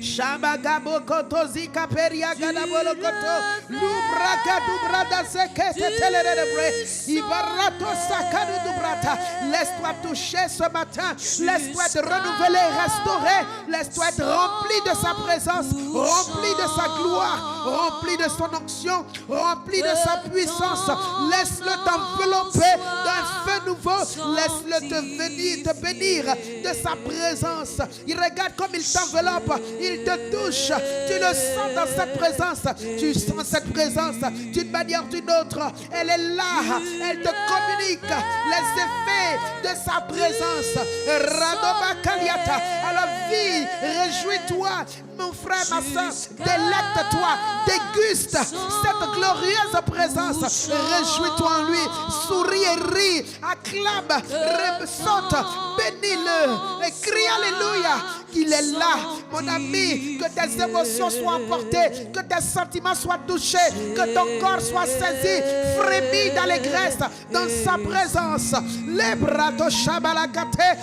Shabagabo koto zika peria gadabolo koto lubra kadubrada sekete telerebre ibarato sakadu dubrata. Laisse-toi toucher ce matin, laisse-toi être renouvelé, restauré, laisse-toi être rempli de sa présence, rempli de sa gloire, rempli de son onction, rempli de sa puissance. Laisse-le t'envelopper d'un feu nouveau, laisse-le te bénir de sa présence. Il regarde comme il t'enveloppe, il il te touche. Tu le sens dans cette présence. Tu sens cette présence d'une manière ou d'une autre. Elle est là. Elle te communique les effets de sa présence. Radoba Kaliata. Alors vis, réjouis-toi, mon frère, ma soeur. Délecte-toi, déguste cette glorieuse présence. Réjouis-toi en lui. Souris et ris. Acclame, saute, bénis-le et crie alléluia. Qu'il est là, mon ami. Que tes émotions soient emportées, que tes sentiments soient touchés, que ton corps soit saisi, frémis d'allégresse dans sa présence. Les bras de Shabalakate,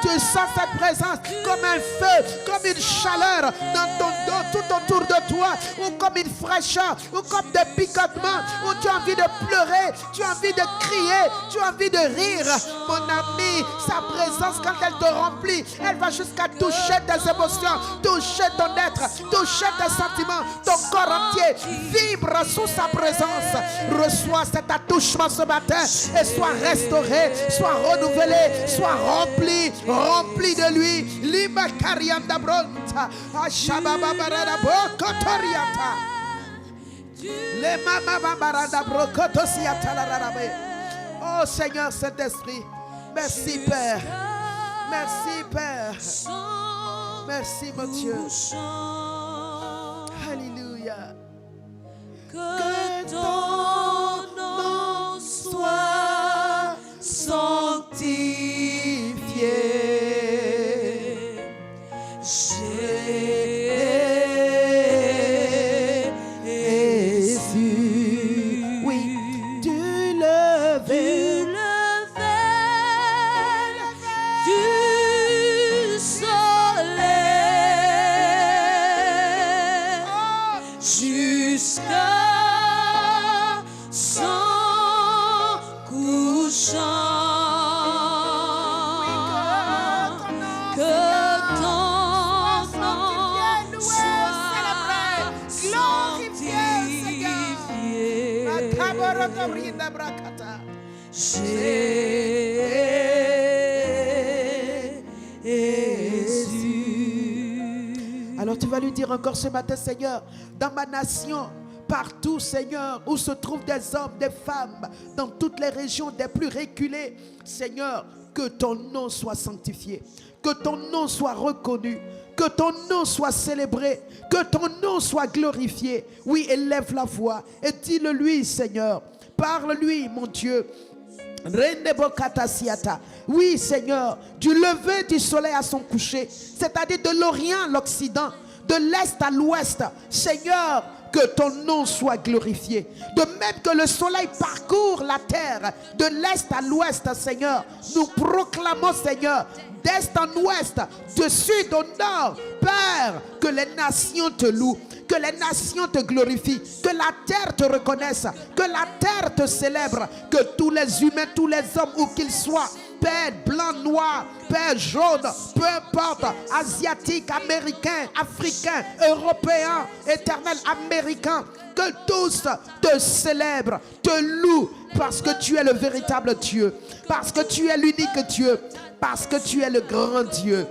tu sens cette présence comme un feu, comme une chaleur dans ton dos, tout autour de toi, ou comme une fraîcheur, ou comme des picotements, où tu as envie de pleurer, tu as envie de crier, tu as envie de rire. Mon ami, sa présence, quand elle te remplit, elle va jusqu'à toucher tes émotions, toucher ton être, toucher tes sentiments, ton corps entier vibre sous sa présence. Reçois cet attouchement ce matin et sois restauré, sois renouvelé, sois rempli de lui. Lima Karianda Bronta, Ashababarada Bokotoriata, Le Mama Barada Brokotosiata la Rarabe. Oh Seigneur Saint-Esprit, merci Père. Merci Père. Merci mon Dieu. Alléluia. Que ton nom soit sanctifié. Jésus, oui, du lever. Alors tu vas lui dire encore ce matin, Seigneur, dans ma nation, partout, Seigneur, où se trouvent des hommes, des femmes, dans toutes les régions des plus reculées, Seigneur, que ton nom soit sanctifié, que ton nom soit reconnu, que ton nom soit célébré, que ton nom soit glorifié. Oui, élève la voix et dis-le lui, Seigneur. Parle-lui, mon Dieu. Oui, Seigneur, du lever du soleil à son coucher, c'est-à-dire de l'Orient à l'Occident, de l'Est à l'Ouest, Seigneur, que ton nom soit glorifié. De même que le soleil parcourt la terre, de l'Est à l'Ouest, Seigneur, nous proclamons, Seigneur, d'Est en Ouest, de Sud au Nord, Père, que les nations te louent, que les nations te glorifient, que la terre te reconnaisse, que la terre te célèbre, que tous les humains, tous les hommes, où qu'ils soient, Père blanc, noir, Père jaune, peu importe, asiatique, américain, africain, européen, éternel américain, que tous te célèbrent, te louent, parce que tu es le véritable Dieu, parce que tu es l'unique Dieu, parce que tu es le grand Dieu.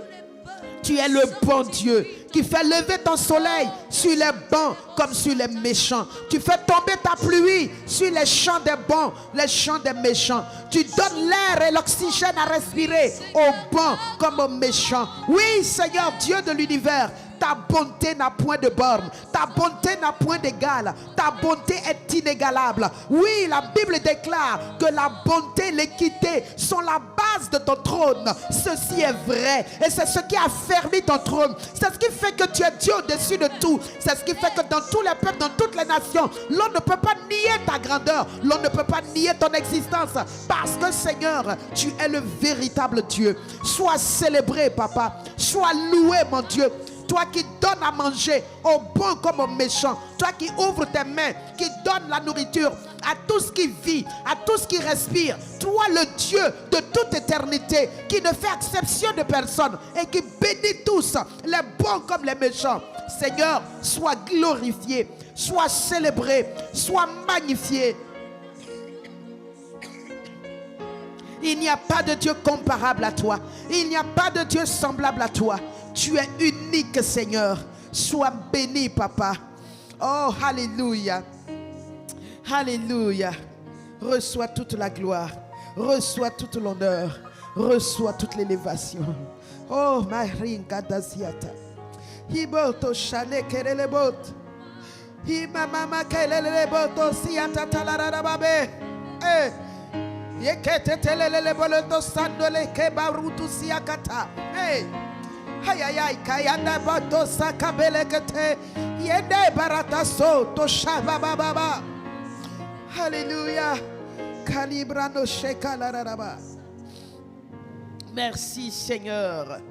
Tu es le bon Dieu qui fait lever ton soleil sur les bons comme sur les méchants. Tu fais tomber ta pluie sur les champs des bons, les champs des méchants. Tu donnes l'air et l'oxygène à respirer aux bons comme aux méchants. Oui, Seigneur Dieu de l'univers, ta bonté n'a point de borne, ta bonté n'a point d'égal, ta bonté est inégalable. Oui, la Bible déclare que la bonté et l'équité sont la base de ton trône. Ceci est vrai et c'est ce qui a affermi ton trône. C'est ce qui fait que tu es Dieu au-dessus de tout. C'est ce qui fait que dans tous les peuples, dans toutes les nations, l'on ne peut pas nier ta grandeur, l'on ne peut pas nier ton existence, parce que Seigneur, tu es le véritable Dieu. Sois célébré, Papa, sois loué, mon Dieu. Toi qui donnes à manger aux bons comme aux méchants. Toi qui ouvres tes mains, qui donnes la nourriture à tout ce qui vit, à tout ce qui respire. Toi le Dieu de toute éternité, qui ne fait exception de personne et qui bénit tous, les bons comme les méchants. Seigneur, sois glorifié, sois célébré, sois magnifié. Il n'y a pas de Dieu comparable à toi. Il n'y a pas de Dieu semblable à toi. Tu es unique, Seigneur. Sois béni, Papa. Oh, alléluia. Alléluia. Reçois toute la gloire. Reçois toute l'honneur. Reçois toute l'élévation. Oh, Maringa Daziata. Hiboto Shale Kerelebot. Himama Keleleboto Siata Talararababe. Eh. Yekete telele boloto sandole kebarutu siakata. Hey. Hayayay kayanda bato sakabelekete. Yende barata so to shaba baba. Alléluia. Calibrano sheka lararaba. Merci Seigneur.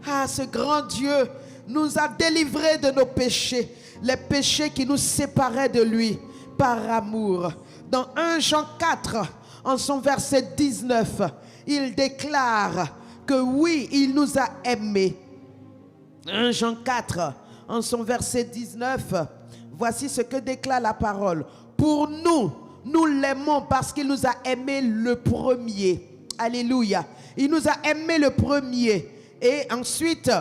Ah, ce grand Dieu nous a délivrés de nos péchés, les péchés qui nous séparaient de lui par amour. Dans 1 Jean 4, en son verset 19, il déclare que oui, il nous a aimés. 1 Jean 4, en son verset 19, voici ce que déclare la parole. Pour nous, nous l'aimons parce qu'il nous a aimés le premier. Alléluia. Il nous a aimés le premier. Et ensuite,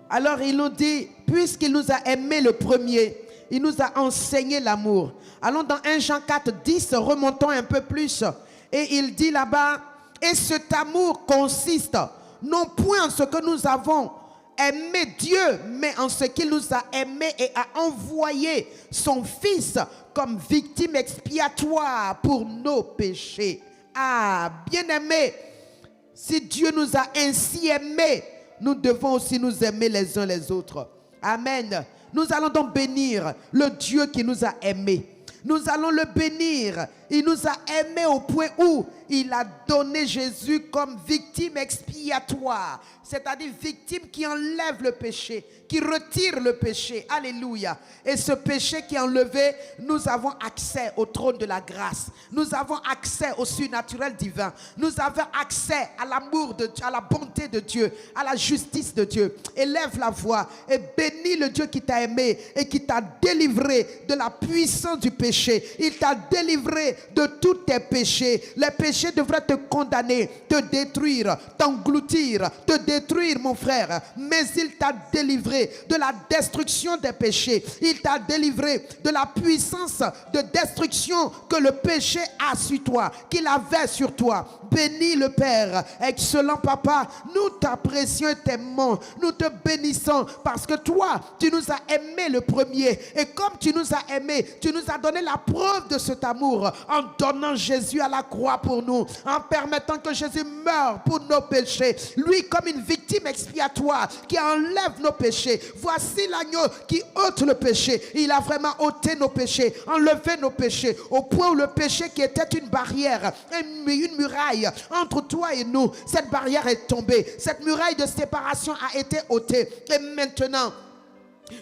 alors il nous dit, puisqu'il nous a aimés le premier, il nous a enseigné l'amour. Allons dans 1 Jean 4, 10, remontons un peu plus. Et il dit là-bas, et cet amour consiste non point en ce que nous avons aimé Dieu, mais en ce qu'il nous a aimés et a envoyé son Fils comme victime expiatoire pour nos péchés. Ah, bien-aimés, si Dieu nous a ainsi aimés, nous devons aussi nous aimer les uns les autres. Amen. Nous allons donc bénir le Dieu qui nous a aimés. Nous allons le bénir. Il nous a aimés au point où il a donné Jésus comme victime expiatoire. C'est-à-dire victime qui enlève le péché, qui retire le péché. Alléluia. Et ce péché qui est enlevé, nous avons accès au trône de la grâce. Nous avons accès au surnaturel divin. Nous avons accès à l'amour de Dieu, à la bonté de Dieu, à la justice de Dieu. Élève la voix et bénis le Dieu qui t'a aimé et qui t'a délivré de la puissance du péché. Il t'a délivré de tous tes péchés. Les péchés devraient te condamner, te détruire, t'engloutir, te détruire, mon frère. Mais il t'a délivré de la destruction des péchés. Il t'a délivré de la puissance de destruction que le péché a sur toi, qu'il avait sur toi. Bénis le Père. Excellent Papa, nous t'apprécions et t'aimons. Nous te bénissons parce que toi, tu nous as aimés le premier. Et comme tu nous as aimés, tu nous as donné la preuve de cet amour en donnant Jésus à la croix pour nous, en permettant que Jésus meure pour nos péchés. Lui comme une victime expiatoire qui enlève nos péchés. Voici l'agneau qui ôte le péché. Il a vraiment ôté nos péchés, enlevé nos péchés, au point où le péché qui était une barrière, une muraille entre toi et nous, cette barrière est tombée. Cette muraille de séparation a été ôtée. Et maintenant,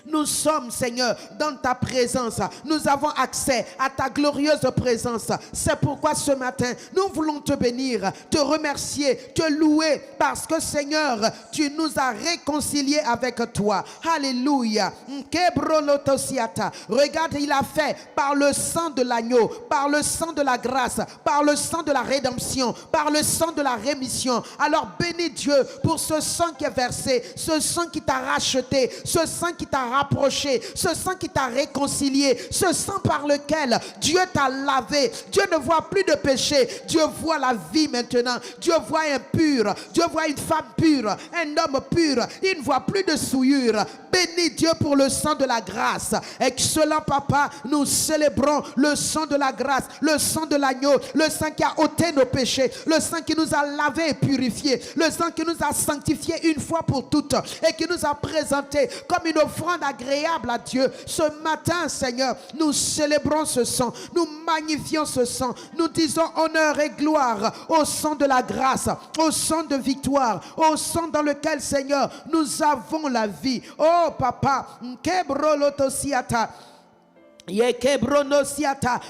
nous sommes, Seigneur, dans ta présence. Nous avons accès à ta glorieuse présence. C'est pourquoi ce matin, nous voulons te bénir, te remercier, te louer, parce que, Seigneur, tu nous as réconciliés avec toi. Alléluia. Regarde, il a fait par le sang de l'agneau, par le sang de la grâce, par le sang de la rédemption, par le sang de la rémission. Alors bénis Dieu pour ce sang qui est versé, ce sang qui t'a racheté, ce sang qui t'a rapproché, ce sang qui t'a réconcilié, ce sang par lequel Dieu t'a lavé. Dieu ne voit plus de péché, Dieu voit la vie maintenant. Dieu voit un pur, Dieu voit une femme pure, un homme pur. Il ne voit plus de souillure. Bénis Dieu pour le sang de la grâce. Excellent Papa, nous célébrons le sang de la grâce, le sang de l'agneau, le sang qui a ôté nos péchés, le sang qui nous a lavés et purifiés, le sang qui nous a sanctifiés une fois pour toutes et qui nous a présentés comme une offrande agréable à Dieu. Ce matin, Seigneur, nous célébrons ce sang, nous magnifions ce sang, nous disons honneur et gloire au sang de la grâce, au sang de victoire, au sang dans lequel, Seigneur, nous avons la vie. Oh Papa,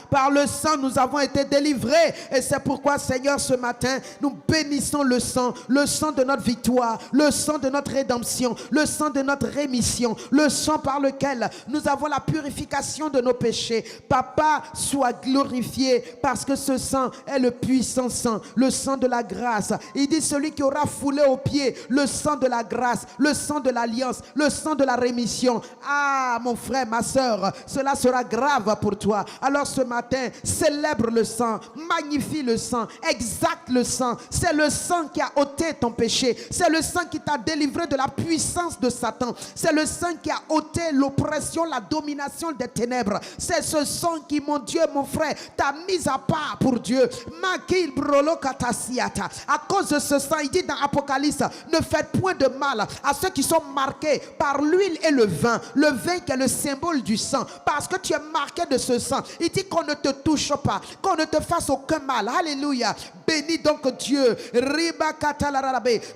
Par le sang, nous avons été délivrés. Et c'est pourquoi, Seigneur, ce matin, nous bénissons le sang de notre victoire, le sang de notre rédemption, le sang de notre rémission, le sang par lequel nous avons la purification de nos péchés. Papa, sois glorifié parce que ce sang est le puissant sang, le sang de la grâce. Il dit celui qui aura foulé aux pieds le sang de la grâce, le sang de l'alliance, le sang de la rémission. Ah, mon frère, ma soeur, cela sera grave pour toi. Alors ce matin, célèbre le sang, magnifie le sang, exalte le sang. C'est le sang qui a ôté ton péché. C'est le sang qui t'a délivré de la puissance de Satan. C'est le sang qui a ôté l'oppression, la domination des ténèbres. C'est ce sang qui, mon Dieu, mon frère, t'a mis à part pour Dieu. À cause de ce sang, il dit dans Apocalypse, ne faites point de mal à ceux qui sont marqués par l'huile et le vin qui est le symbole du sang, parce que tu es marqué de ce sang. Il dit qu'on ne te touche pas, qu'on ne te fasse aucun mal. Alléluia. Bénis donc Dieu.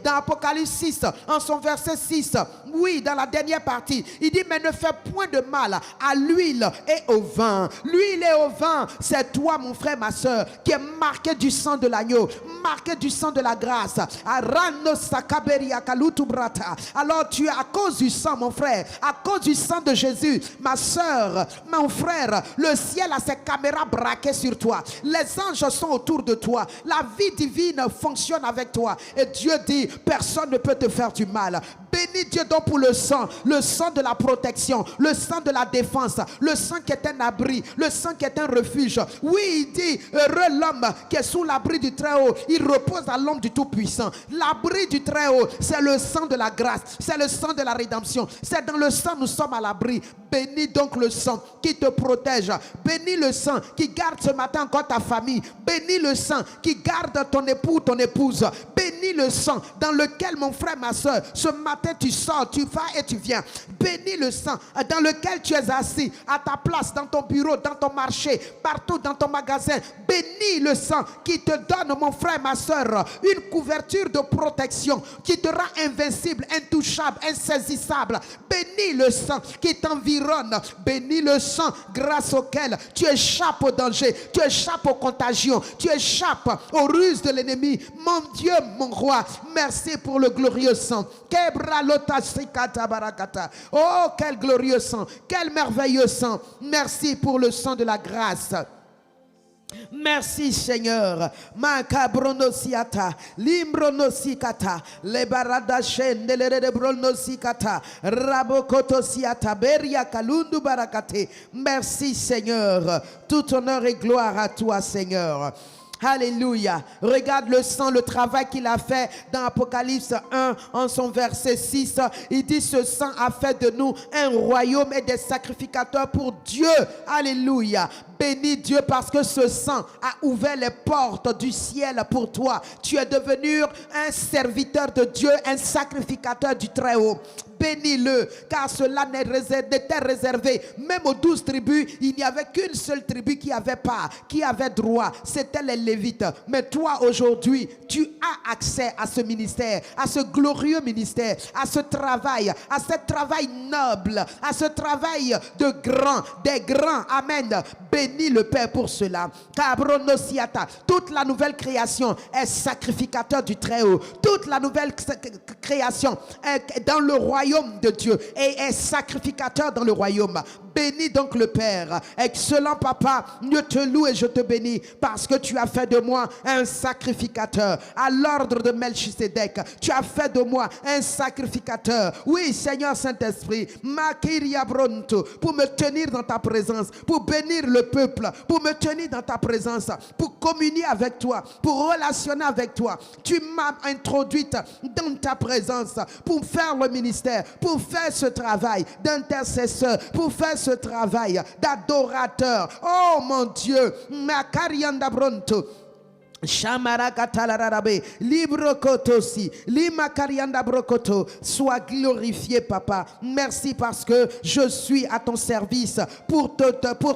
Dans Apocalypse 6, en son verset 6, oui, dans la dernière partie, il dit, mais ne fais point de mal à l'huile et au vin. L'huile et au vin, c'est toi, mon frère, ma soeur, qui est marqué du sang de l'agneau, marqué du sang de la grâce. Alors tu es à cause du sang, mon frère, à cause du sang de Jésus, ma soeur, mon frère, le ciel a ses caméras braquées sur toi. Les anges sont autour de toi. La vie divine fonctionne avec toi. Et Dieu dit, personne ne peut te faire du mal. Bénis Dieu donc pour le sang de la protection, le sang de la défense, le sang qui est un abri, le sang qui est un refuge. Oui, il dit, heureux l'homme qui est sous l'abri du Très-Haut, il repose à l'ombre du Tout-Puissant. L'abri du Très-Haut, c'est le sang de la grâce, c'est le sang de la rédemption. C'est dans le sang nous sommes à l'abri. Bénis donc le sang qui te protège. Bénis le sang qui garde ce matin encore ta famille. Bénis le sang qui garde ton époux, ton épouse. Bénis le sang dans lequel, mon frère, ma soeur, ce matin tu sors, tu vas et tu viens. Bénis le sang dans lequel tu es assis, à ta place, dans ton bureau, dans ton marché, partout dans ton magasin. Bénis le sang qui te donne, mon frère, ma soeur, une couverture de protection qui te rend invincible, intouchable, insaisissable. Bénis le sang qui t'environne. Bénis le sang grâce auquel tu échappes au danger, tu échappes aux contagions, tu échappes aux ruses de l'ennemi. Mon Dieu, mon roi, merci pour le glorieux sang. Oh, quel glorieux sang, quel merveilleux sang. Merci pour le sang de la grâce. Merci Seigneur. Makabronosiata, limbronosikata, lebaradashen, delebronosikata, rabokotosiata, beria kalundu barakate. Merci Seigneur. Tout honneur et gloire à toi Seigneur. Alléluia. Regarde le sang, le travail qu'il a fait dans Apocalypse 1 en son verset 6. Il dit ce sang a fait de nous un royaume et des sacrificateurs pour Dieu. Alléluia. Bénis Dieu parce que ce sang a ouvert les portes du ciel pour toi. Tu es devenu un serviteur de Dieu, un sacrificateur du Très-Haut. Bénis-le, car cela n'était réservé. Même aux 12 tribus, il n'y avait qu'une seule tribu qui avait part, qui avait droit. C'était les Lévites. Mais toi, aujourd'hui, tu as accès à ce ministère, à ce glorieux ministère, à ce travail noble, à ce travail de grands, des grands. Amen. Bénis le Père pour cela. Cabronosiata, toute la nouvelle création est sacrificateur du Très-Haut. Toute la nouvelle création est dans le royaume de Dieu et est sacrificateur dans le royaume. Bénis donc le Père. Excellent Papa, je te loue et je te bénis parce que tu as fait de moi un sacrificateur à l'ordre de Melchisédek. Tu as fait de moi un sacrificateur. Oui, Seigneur Saint-Esprit, Makiria Bronto, pour me tenir dans ta présence, pour bénir le peuple, pour me tenir dans ta présence, pour communier avec toi, pour relationner avec toi. Tu m'as introduite dans ta présence pour faire le ministère, pour faire ce travail d'intercesseur, pour faire ce travail d'adorateur. Oh mon Dieu, Makarianda Bronto. Shamarakatalarabe, Librokotosi, Limakarianda Brokoto, sois glorifié, Papa. Merci parce que je suis à ton service pour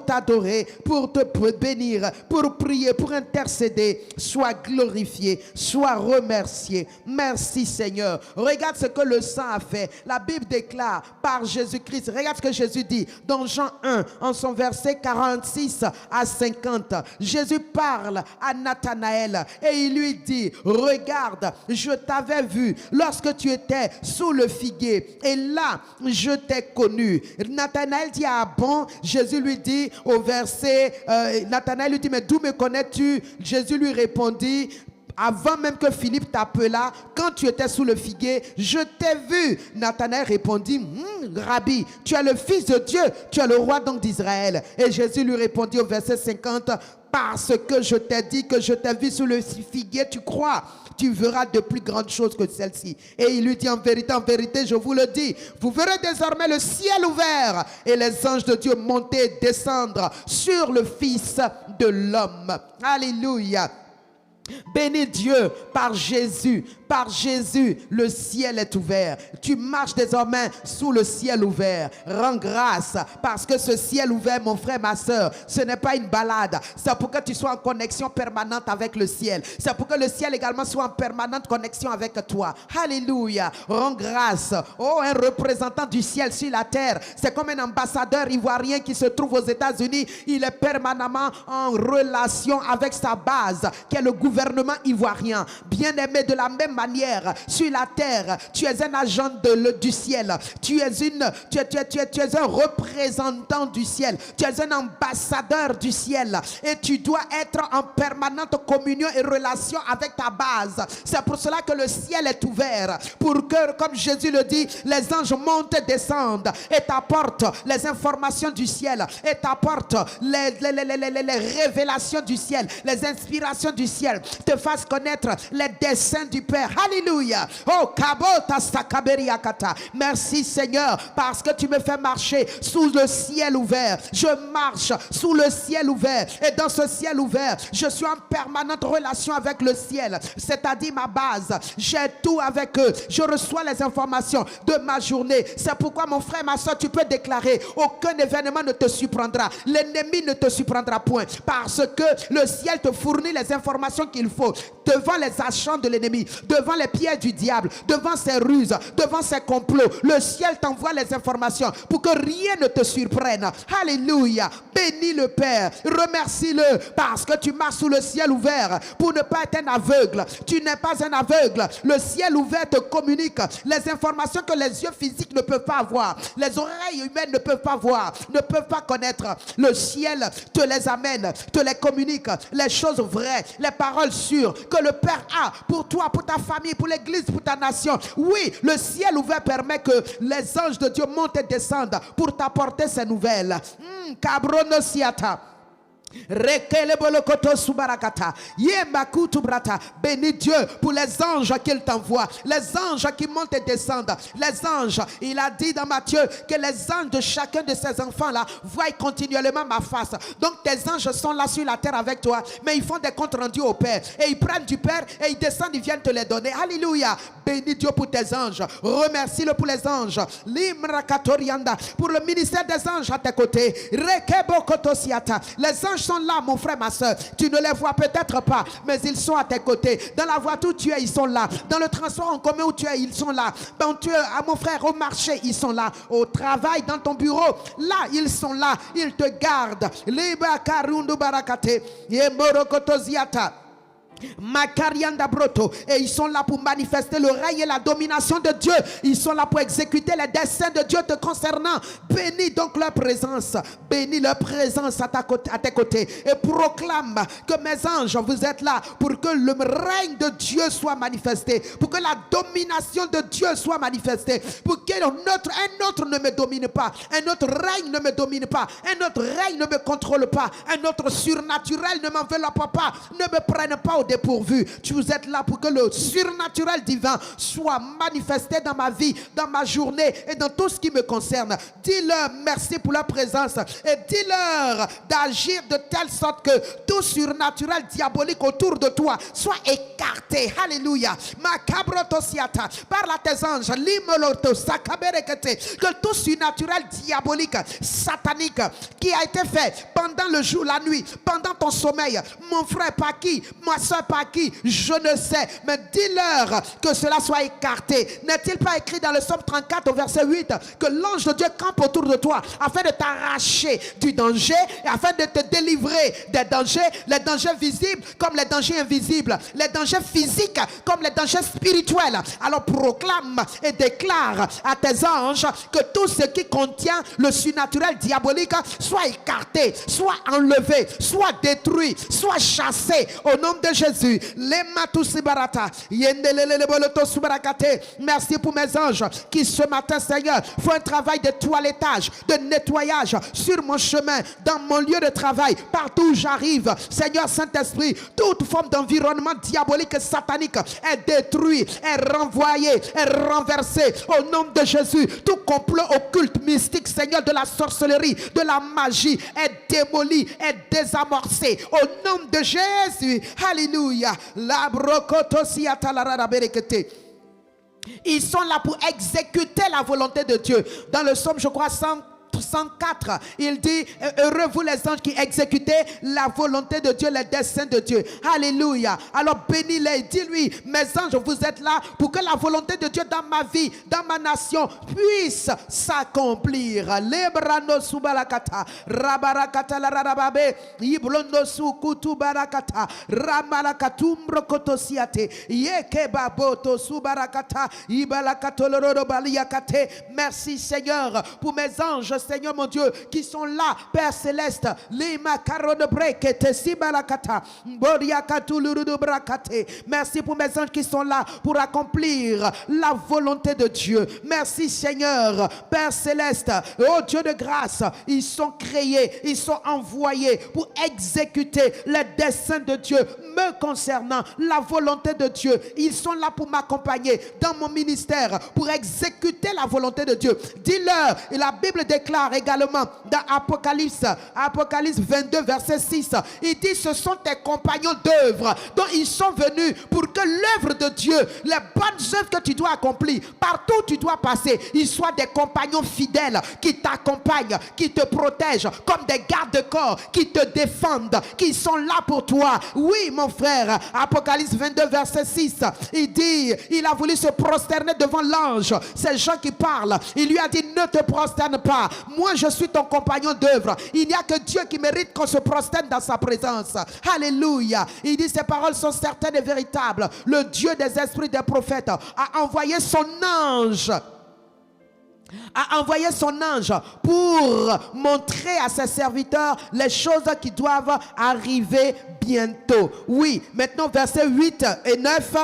t'adorer, pour te bénir, pour prier, pour intercéder. Sois glorifié, sois remercié. Merci, Seigneur. Regarde ce que le sang a fait. La Bible déclare par Jésus-Christ. Regarde ce que Jésus dit dans Jean 1, en son verset 46 à 50. Jésus parle à Nathanaël et il lui dit, regarde, je t'avais vu lorsque tu étais sous le figuier et là je t'ai connu. Nathanaël dit, ah bon? Jésus lui dit au verset, Nathanaël lui dit, mais d'où me connais-tu? Jésus lui répondit, avant même que Philippe t'appela, quand tu étais sous le figuier, je t'ai vu. Nathanaël répondit, Rabbi, tu es le Fils de Dieu, tu es le roi donc d'Israël. Et Jésus lui répondit au verset 50, parce que je t'ai dit que je t'ai vu sous le figuier, tu crois, tu verras de plus grandes choses que celles-ci. Et il lui dit, en vérité, je vous le dis, vous verrez désormais le ciel ouvert et les anges de Dieu monter et descendre sur le Fils de l'homme. Alléluia. Bénis Dieu par Jésus, le ciel est ouvert. Tu marches désormais sous le ciel ouvert. Rends grâce parce que ce ciel ouvert, mon frère, ma soeur, ce n'est pas une balade. C'est pour que tu sois en connexion permanente avec le ciel. C'est pour que le ciel également soit en permanente connexion avec toi. Alléluia. Rends grâce. Oh, un représentant du ciel sur la terre. C'est comme un ambassadeur ivoirien qui se trouve aux États-Unis. Il est permanemment en relation avec sa base, qui est le gouvernement ivoirien. Bien-aimé, de la même manière, sur la terre, tu es un agent du ciel. Tu es un représentant du ciel. Tu es un ambassadeur du ciel. Et tu dois être en permanente communion et relation avec ta base. C'est pour cela que le ciel est ouvert. Pour que, comme Jésus le dit, les anges montent et descendent et t'apportent les informations du ciel. Et t'apportent les révélations du ciel, les inspirations du ciel. Te fassent connaître les desseins du Père. Alléluia. Oh, kabota sakaberiakata. Merci Seigneur parce que tu me fais marcher sous le ciel ouvert. Je marche sous le ciel ouvert et dans ce ciel ouvert, je suis en permanente relation avec le ciel, c'est-à-dire ma base. J'ai tout avec eux. Je reçois les informations de ma journée. C'est pourquoi mon frère, ma soeur, tu peux déclarer aucun événement ne te surprendra. L'ennemi ne te surprendra point parce que le ciel te fournit les informations qu'il faut devant les achats de l'ennemi, devant les pièges du diable, devant ses ruses, devant ses complots. Le ciel t'envoie les informations pour que rien ne te surprenne. Alléluia. Bénis le Père. Remercie-le parce que tu marches sous le ciel ouvert pour ne pas être un aveugle. Tu n'es pas un aveugle. Le ciel ouvert te communique les informations que les yeux physiques ne peuvent pas avoir. Les oreilles humaines ne peuvent pas voir, ne peuvent pas connaître. Le ciel te les amène, te les communique. Les choses vraies, les paroles sûres que le Père a pour toi, pour ta famille, pour l'église, pour ta nation. Oui, le ciel ouvert permet que les anges de Dieu montent et descendent pour t'apporter ces nouvelles. Cabronosiata. Bénis Dieu pour les anges qu'il t'envoie, les anges qui montent et descendent. Les anges, il a dit dans Matthieu que les anges de chacun de ces enfants là voient continuellement ma face. Donc tes anges sont là sur la terre avec toi, mais ils font des comptes rendus au Père et ils prennent du Père et ils descendent, ils viennent te les donner. Alléluia. Bénis Dieu pour tes anges, remercie-le pour les anges. Pour le ministère des anges à tes côtés. Les anges sont là, mon frère, ma soeur. Tu ne les vois peut-être pas, mais ils sont à tes côtés. Dans la voiture où tu es, ils sont là. Dans le transport en commun où tu es, ils sont là. Quand tu es, à mon frère, au marché, ils sont là. Au travail, dans ton bureau, là, ils sont là. Ils te gardent. Makarianda Broto. Et ils sont là pour manifester le règne et la domination de Dieu. Ils sont là pour exécuter les desseins de Dieu te concernant. Bénis donc leur présence. Bénis leur présence à tes côtés. Et proclame que mes anges, vous êtes là pour que le règne de Dieu soit manifesté. Pour que la domination de Dieu soit manifestée. Pour qu'un autre ne me domine pas. Un autre règne ne me domine pas. Un autre règne ne me contrôle pas. Un autre surnaturel ne m'enveloppe pas. Ne me prenne pas au dépourvu. Vous êtes là pour que le surnaturel divin soit manifesté dans ma vie, dans ma journée et dans tout ce qui me concerne. Dis-leur merci pour leur présence et dis-leur d'agir de telle sorte que tout surnaturel diabolique autour de toi soit écarté. Alléluia. Parle à tes anges. Que tout surnaturel diabolique, satanique, qui a été fait pendant le jour, la nuit, pendant ton sommeil, mon frère par qui, ma soeur par qui, je ne sais, mais dis-leur que cela soit écarté. N'est-il pas écrit dans le Psaume 34 au verset 8 que l'ange de Dieu campe autour de toi afin de t'arracher du danger et afin de te délivrer des dangers, les dangers visibles comme les dangers invisibles, les dangers physiques comme les dangers spirituels. Alors proclame et déclare à tes anges que tout ce qui contient le surnaturel diabolique soit écarté, soit enlevé, soit détruit, soit chassé au nom de Jésus. Merci pour mes anges qui ce matin, Seigneur, font un travail de toilettage, de nettoyage sur mon chemin, dans mon lieu de travail, partout où j'arrive. Seigneur Saint-Esprit, toute forme d'environnement diabolique et satanique est détruit, est renvoyé, est renversé au nom de Jésus. Tout complot occulte, mystique, Seigneur, de la sorcellerie, de la magie est démoli, est désamorcé au nom de Jésus. Alléluia. Ils sont là pour exécuter la volonté de Dieu. Dans le psaume, je crois, 104, il dit: heureux vous les anges qui exécutez la volonté de Dieu, les desseins de Dieu. Alléluia. Alors bénis-les, dis-lui: mes anges, vous êtes là pour que la volonté de Dieu dans ma vie, dans ma nation puisse s'accomplir. Lebrano subalakata rabarakata la rarababe iblondo sukutu barakata ramalakatumbro kotosiate yekebaboto subarakata ibalakatoloro baliakate. Merci Seigneur pour mes anges, Seigneur mon Dieu, qui sont là, Père Céleste. Merci pour mes anges qui sont là pour accomplir la volonté de Dieu. Merci Seigneur, Père Céleste. Oh Dieu de grâce, ils sont créés, ils sont envoyés pour exécuter les desseins de Dieu me concernant, la volonté de Dieu. Ils sont là pour m'accompagner dans mon ministère, pour exécuter la volonté de Dieu. Dis-leur, et la Bible déclare également dans Apocalypse 22 verset 6, il dit: ce sont tes compagnons d'œuvre dont ils sont venus pour que l'œuvre de Dieu, les bonnes œuvres que tu dois accomplir, partout où tu dois passer, ils soient des compagnons fidèles qui t'accompagnent, qui te protègent comme des gardes-corps, qui te défendent, qui sont là pour toi. Oui mon frère, Apocalypse 22 verset 6, il dit, il a voulu se prosterner devant l'ange, c'est Jean qui parle, il lui a dit: ne te prosterne pas, moi je suis ton compagnon d'œuvre. Il n'y a que Dieu qui mérite qu'on se prosterne dans sa présence. Alléluia. Il dit: ces paroles sont certaines et véritables. Le Dieu des esprits des prophètes a envoyé son ange pour montrer à ses serviteurs les choses qui doivent arriver bientôt. Oui, maintenant versets 8 et 9.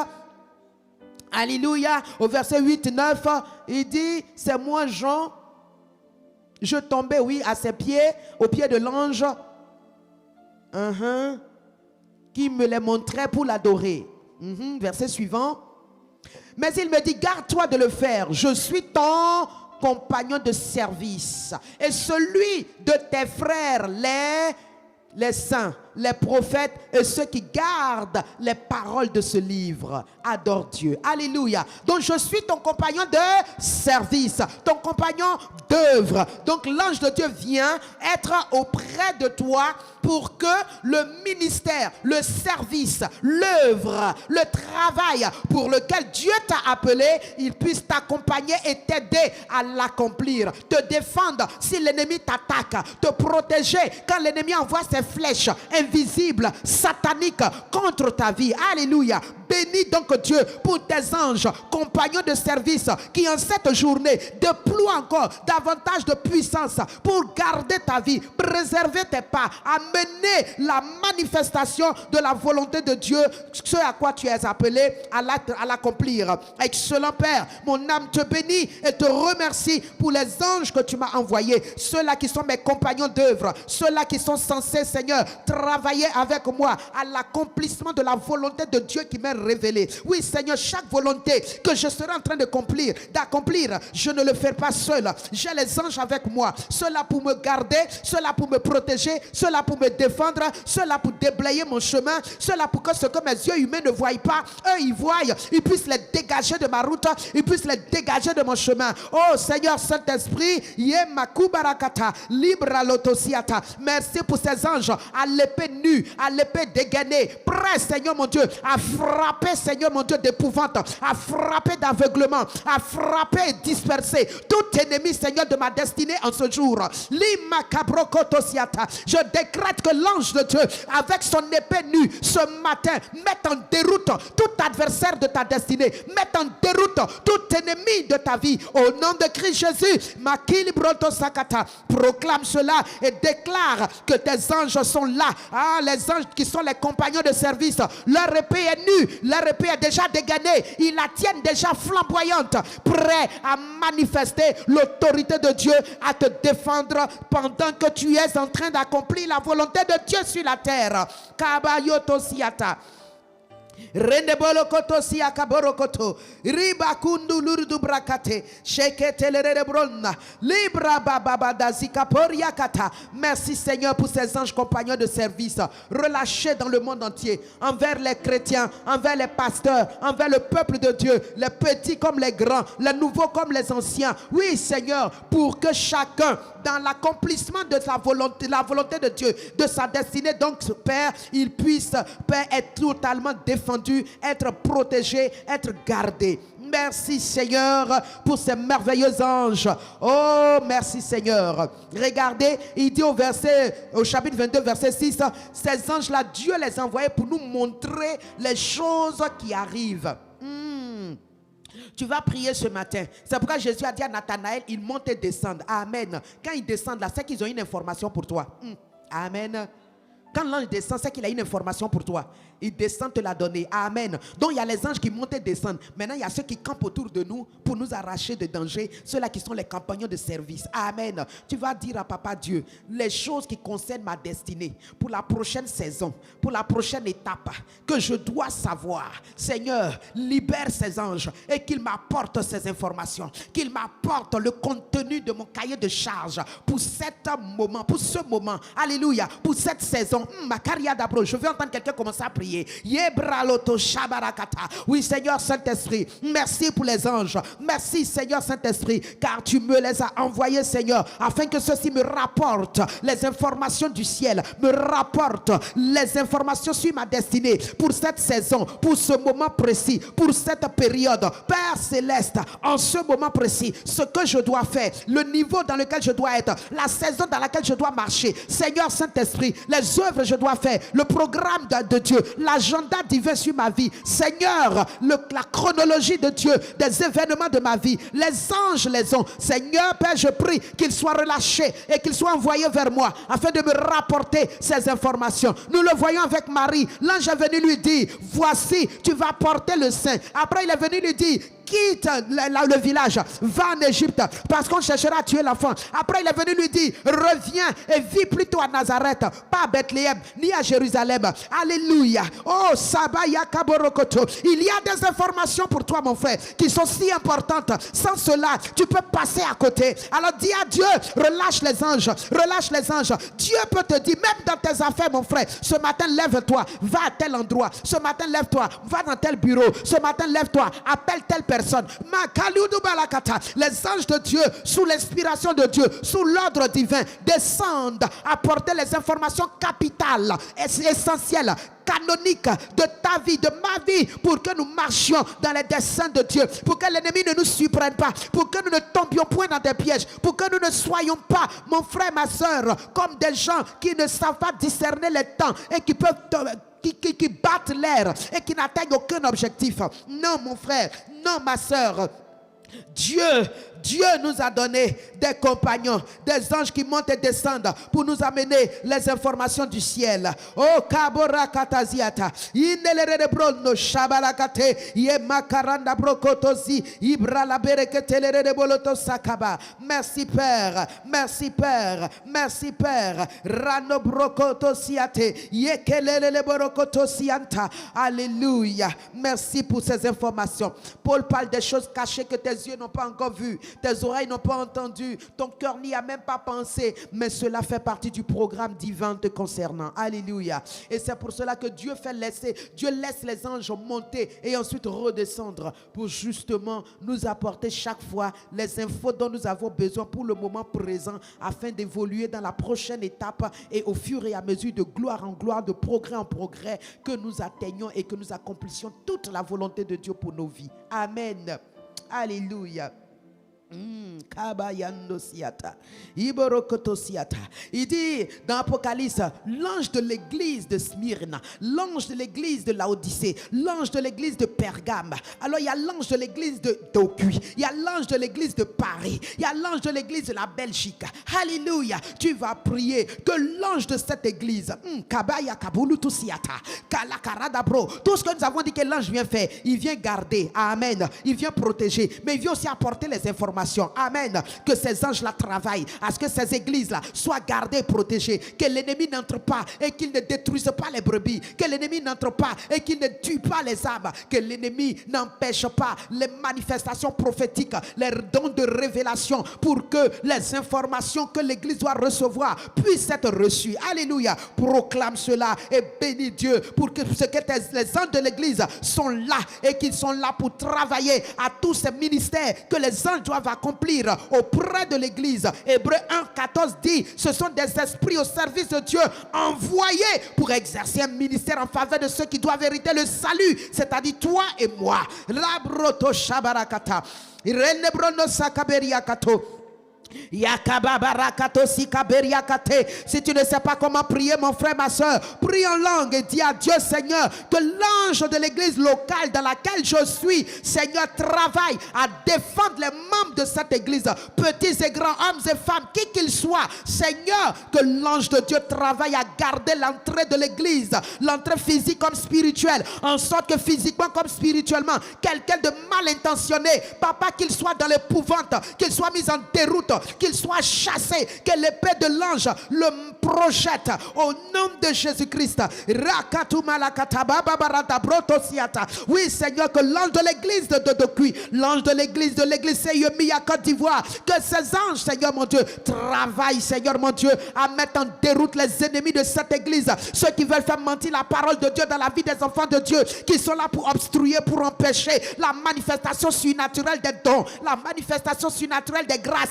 Alléluia. Au verset 8 et 9, il dit: c'est moi Jean. Je tombais, oui, à ses pieds, aux pieds de l'ange, qui me les montrait pour l'adorer. Verset suivant. Mais il me dit: garde-toi de le faire. Je suis ton compagnon de service et celui de tes frères, les saints, les prophètes et ceux qui gardent les paroles de ce livre. Adore Dieu. Alléluia. Donc je suis ton compagnon de service, ton compagnon d'œuvre. Donc l'ange de Dieu vient être auprès de toi pour que le ministère, le service, l'œuvre, le travail pour lequel Dieu t'a appelé, il puisse t'accompagner et t'aider à l'accomplir, te défendre si l'ennemi t'attaque, te protéger quand l'ennemi envoie ses flèches invisibles, sataniques contre ta vie. Alléluia. bénis donc Dieu pour tes anges, compagnons de service, qui en cette journée déploient encore davantage de puissance pour garder ta vie, préserver tes pas, amener la manifestation de la volonté de Dieu, ce à quoi tu es appelé à l'accomplir. Excellent Père, mon âme te bénit et te remercie pour les anges que tu m'as envoyés, ceux-là qui sont mes compagnons d'œuvre, ceux-là qui sont censés, Seigneur, travailler avec moi à l'accomplissement de la volonté de Dieu qui m'est révélée. Oui, Seigneur, chaque volonté que je serai en train d'accomplir, je ne le fais pas seul. J'ai les anges avec moi, ceux-là pour me garder, ceux-là pour me protéger, ceux-là pour me défendre, ceux-là pour déblayer mon chemin, ceux-là pour que ce que mes yeux humains ne voient pas, eux ils voient, ils puissent les dégager de ma route, ils puissent les dégager de mon chemin. Oh Seigneur Saint-Esprit, merci pour ces anges à l'épée nue, à l'épée dégainée, prêts, Seigneur mon Dieu, à frapper, Seigneur mon Dieu, d'épouvante, à frapper d'aveuglement, à frapper et disperser tout ennemi, Seigneur, de ma destinée en ce jour. Je décrète que l'ange de Dieu, avec son épée nue, ce matin, mette en déroute tout adversaire de ta destinée, mette en déroute tout ennemi de ta vie. Au nom de Christ Jésus, proclame cela et déclare que tes anges sont là. Ah, les anges qui sont les compagnons de service, leur épée est nue, leur épée est déjà dégainée, ils la tiennent déjà flamboyante, prêts à manifester l'autorité de Dieu, à te défendre pendant que tu es en train d'accomplir la volonté de Dieu sur la terre. Kabayoto siata. Rendebolo koto siaka borokoto riba kundu lurdu brakate shekete lerebronna libra baba dazika poriakata. Merci Seigneur pour ces anges compagnons de service relâchés dans le monde entier envers les chrétiens, envers les pasteurs, envers le peuple de Dieu, les petits comme les grands, les nouveaux comme les anciens. Oui Seigneur, pour que chacun dans l'accomplissement de sa volonté, la volonté de Dieu, de sa destinée, donc Père, il puisse, Père, être totalement défendu, être protégé, être gardé. Merci Seigneur pour ces merveilleux anges. Oh merci Seigneur. Regardez, il dit au chapitre 22 verset 6, ces anges-là, Dieu les a envoyés pour nous montrer les choses qui arrivent. Tu vas prier ce matin. C'est pourquoi Jésus a dit à Nathanaël, il monte et descend. Amen. Quand ils descendent là, c'est qu'ils ont une information pour toi. Amen. Quand l'ange descend, c'est qu'il a une information pour toi. Il descend te la donner. Amen. Donc il y a les anges qui montent et descendent. Maintenant il y a ceux qui campent autour de nous pour nous arracher de danger. Ceux-là qui sont les compagnons de service. Amen. Tu vas dire à Papa Dieu les choses qui concernent ma destinée pour la prochaine saison, pour la prochaine étape que je dois savoir. Seigneur, libère ces anges et qu'ils m'apportent ces informations. Qu'ils m'apportent le contenu de mon cahier de charge pour cet moment, pour ce moment. Alléluia. Pour cette saison. Je veux entendre quelqu'un commencer à prier. Oui Seigneur Saint-Esprit, merci pour les anges. Merci Seigneur Saint-Esprit, car tu me les as envoyés Seigneur, afin que ceux-ci me rapportent les informations du ciel, me rapportent les informations sur ma destinée, pour cette saison, pour ce moment précis, pour cette période. Père Céleste, en ce moment précis, ce que je dois faire, le niveau dans lequel je dois être, la saison dans laquelle je dois marcher. Seigneur Saint-Esprit, les œuvres que je dois faire, le programme de Dieu, l'agenda divin sur ma vie. Seigneur, la chronologie de Dieu, des événements de ma vie, les anges les ont. Seigneur, Père, je prie qu'ils soient relâchés et qu'ils soient envoyés vers moi afin de me rapporter ces informations. Nous le voyons avec Marie. L'ange est venu lui dire, voici, tu vas porter le sein. Après, il est venu lui dire, quitte le village, va en Égypte, parce qu'on cherchera à tuer l'enfant. Après, il est venu lui dire, reviens et vis plutôt à Nazareth, pas à Bethléem, ni à Jérusalem. Alléluia. Oh, Sabaya Kaborokoto. Il y a des informations pour toi, mon frère, qui sont si importantes. Sans cela, tu peux passer à côté. Alors, dis à Dieu, relâche les anges, relâche les anges. Dieu peut te dire, même dans tes affaires, mon frère, ce matin, lève-toi, va à tel endroit. Ce matin, lève-toi, va dans tel bureau. Ce matin, lève-toi, appelle telle personne. Les anges de Dieu, sous l'inspiration de Dieu, sous l'ordre divin, descendent apporter les informations capitales, essentielles, canoniques de ta vie, de ma vie, pour que nous marchions dans les desseins de Dieu, pour que l'ennemi ne nous surprenne pas, pour que nous ne tombions point dans des pièges, pour que nous ne soyons pas, mon frère, ma soeur, comme des gens qui ne savent pas discerner les temps et qui peuvent qui battent l'air et qui n'atteignent aucun objectif. Non, mon frère, non, ma soeur. Dieu nous a donné des compagnons, des anges qui montent et descendent pour nous amener les informations du ciel. Oh, kabora kataziata, inelere brono shabalakate, ye makaranda brokotozi, ibra la bereketelere de boloto sakaba. Merci Père, merci Père, merci Père. Rano brokotosiate, ye kelele le borokotosianta. Alléluia. Merci pour ces informations. Paul parle des choses cachées que tes yeux n'ont pas encore vues. Tes oreilles n'ont pas entendu, ton cœur n'y a même pas pensé, mais cela fait partie du programme divin te concernant. Alléluia. Et c'est pour cela que Dieu laisse les anges monter et ensuite redescendre pour justement nous apporter chaque fois les infos dont nous avons besoin pour le moment présent afin d'évoluer dans la prochaine étape et au fur et à mesure de gloire en gloire, de progrès en progrès, que nous atteignions et que nous accomplissions toute la volonté de Dieu pour nos vies. Amen. Alléluia. Il dit dans Apocalypse, l'ange de l'église de Smyrne, l'ange de l'église de Laodicée, l'ange de l'église de Pergame. Alors il y a l'ange de l'église de Dokuy, il y a l'ange de l'église de Paris, il y a l'ange de l'église de la Belgique. Alléluia. Tu vas prier que l'ange de cette église, tout ce que nous avons dit que l'ange vient faire, il vient garder. Amen. Il vient protéger, mais il vient aussi apporter les informations. Amen. Que ces anges-là travaillent à ce que ces églises-là soient gardées et protégées. Que l'ennemi n'entre pas et qu'il ne détruise pas les brebis. Que l'ennemi n'entre pas et qu'il ne tue pas les âmes. Que l'ennemi n'empêche pas les manifestations prophétiques, les dons de révélation pour que les informations que l'église doit recevoir puissent être reçues. Alléluia. Proclame cela et bénis Dieu pour que les anges de l'église sont là et qu'ils sont là pour travailler à tous ces ministères que les anges doivent accomplir auprès de l'église. Hébreux 1:14 dit, ce sont des esprits au service de Dieu envoyés pour exercer un ministère en faveur de ceux qui doivent hériter le salut, c'est-à-dire toi et moi. Labroto shabarakata, irenebrono sakaberiakato. Si tu ne sais pas comment prier, mon frère, ma soeur, prie en langue et dis à Dieu, Seigneur, que l'ange de l'église locale dans laquelle je suis, Seigneur, travaille à défendre les membres de cette église, petits et grands, hommes et femmes, qui qu'ils soient. Seigneur, que l'ange de Dieu travaille à garder l'entrée de l'église, l'entrée physique comme spirituelle, en sorte que physiquement comme spirituellement, quelqu'un de mal intentionné, papa, qu'il soit dans l'épouvante, qu'il soit mis en déroute, qu'il soit chassé, que l'épée de l'ange le projette au nom de Jésus-Christ. Oui, Seigneur, que l'ange de l'église de Dokuy, l'ange de l'église CIEMI à Côte d'Ivoire, que ces anges, Seigneur mon Dieu, travaillent, Seigneur mon Dieu, à mettre en déroute les ennemis de cette église, ceux qui veulent faire mentir la parole de Dieu dans la vie des enfants de Dieu, qui sont là pour obstruer, pour empêcher la manifestation surnaturelle des dons, la manifestation surnaturelle des grâces,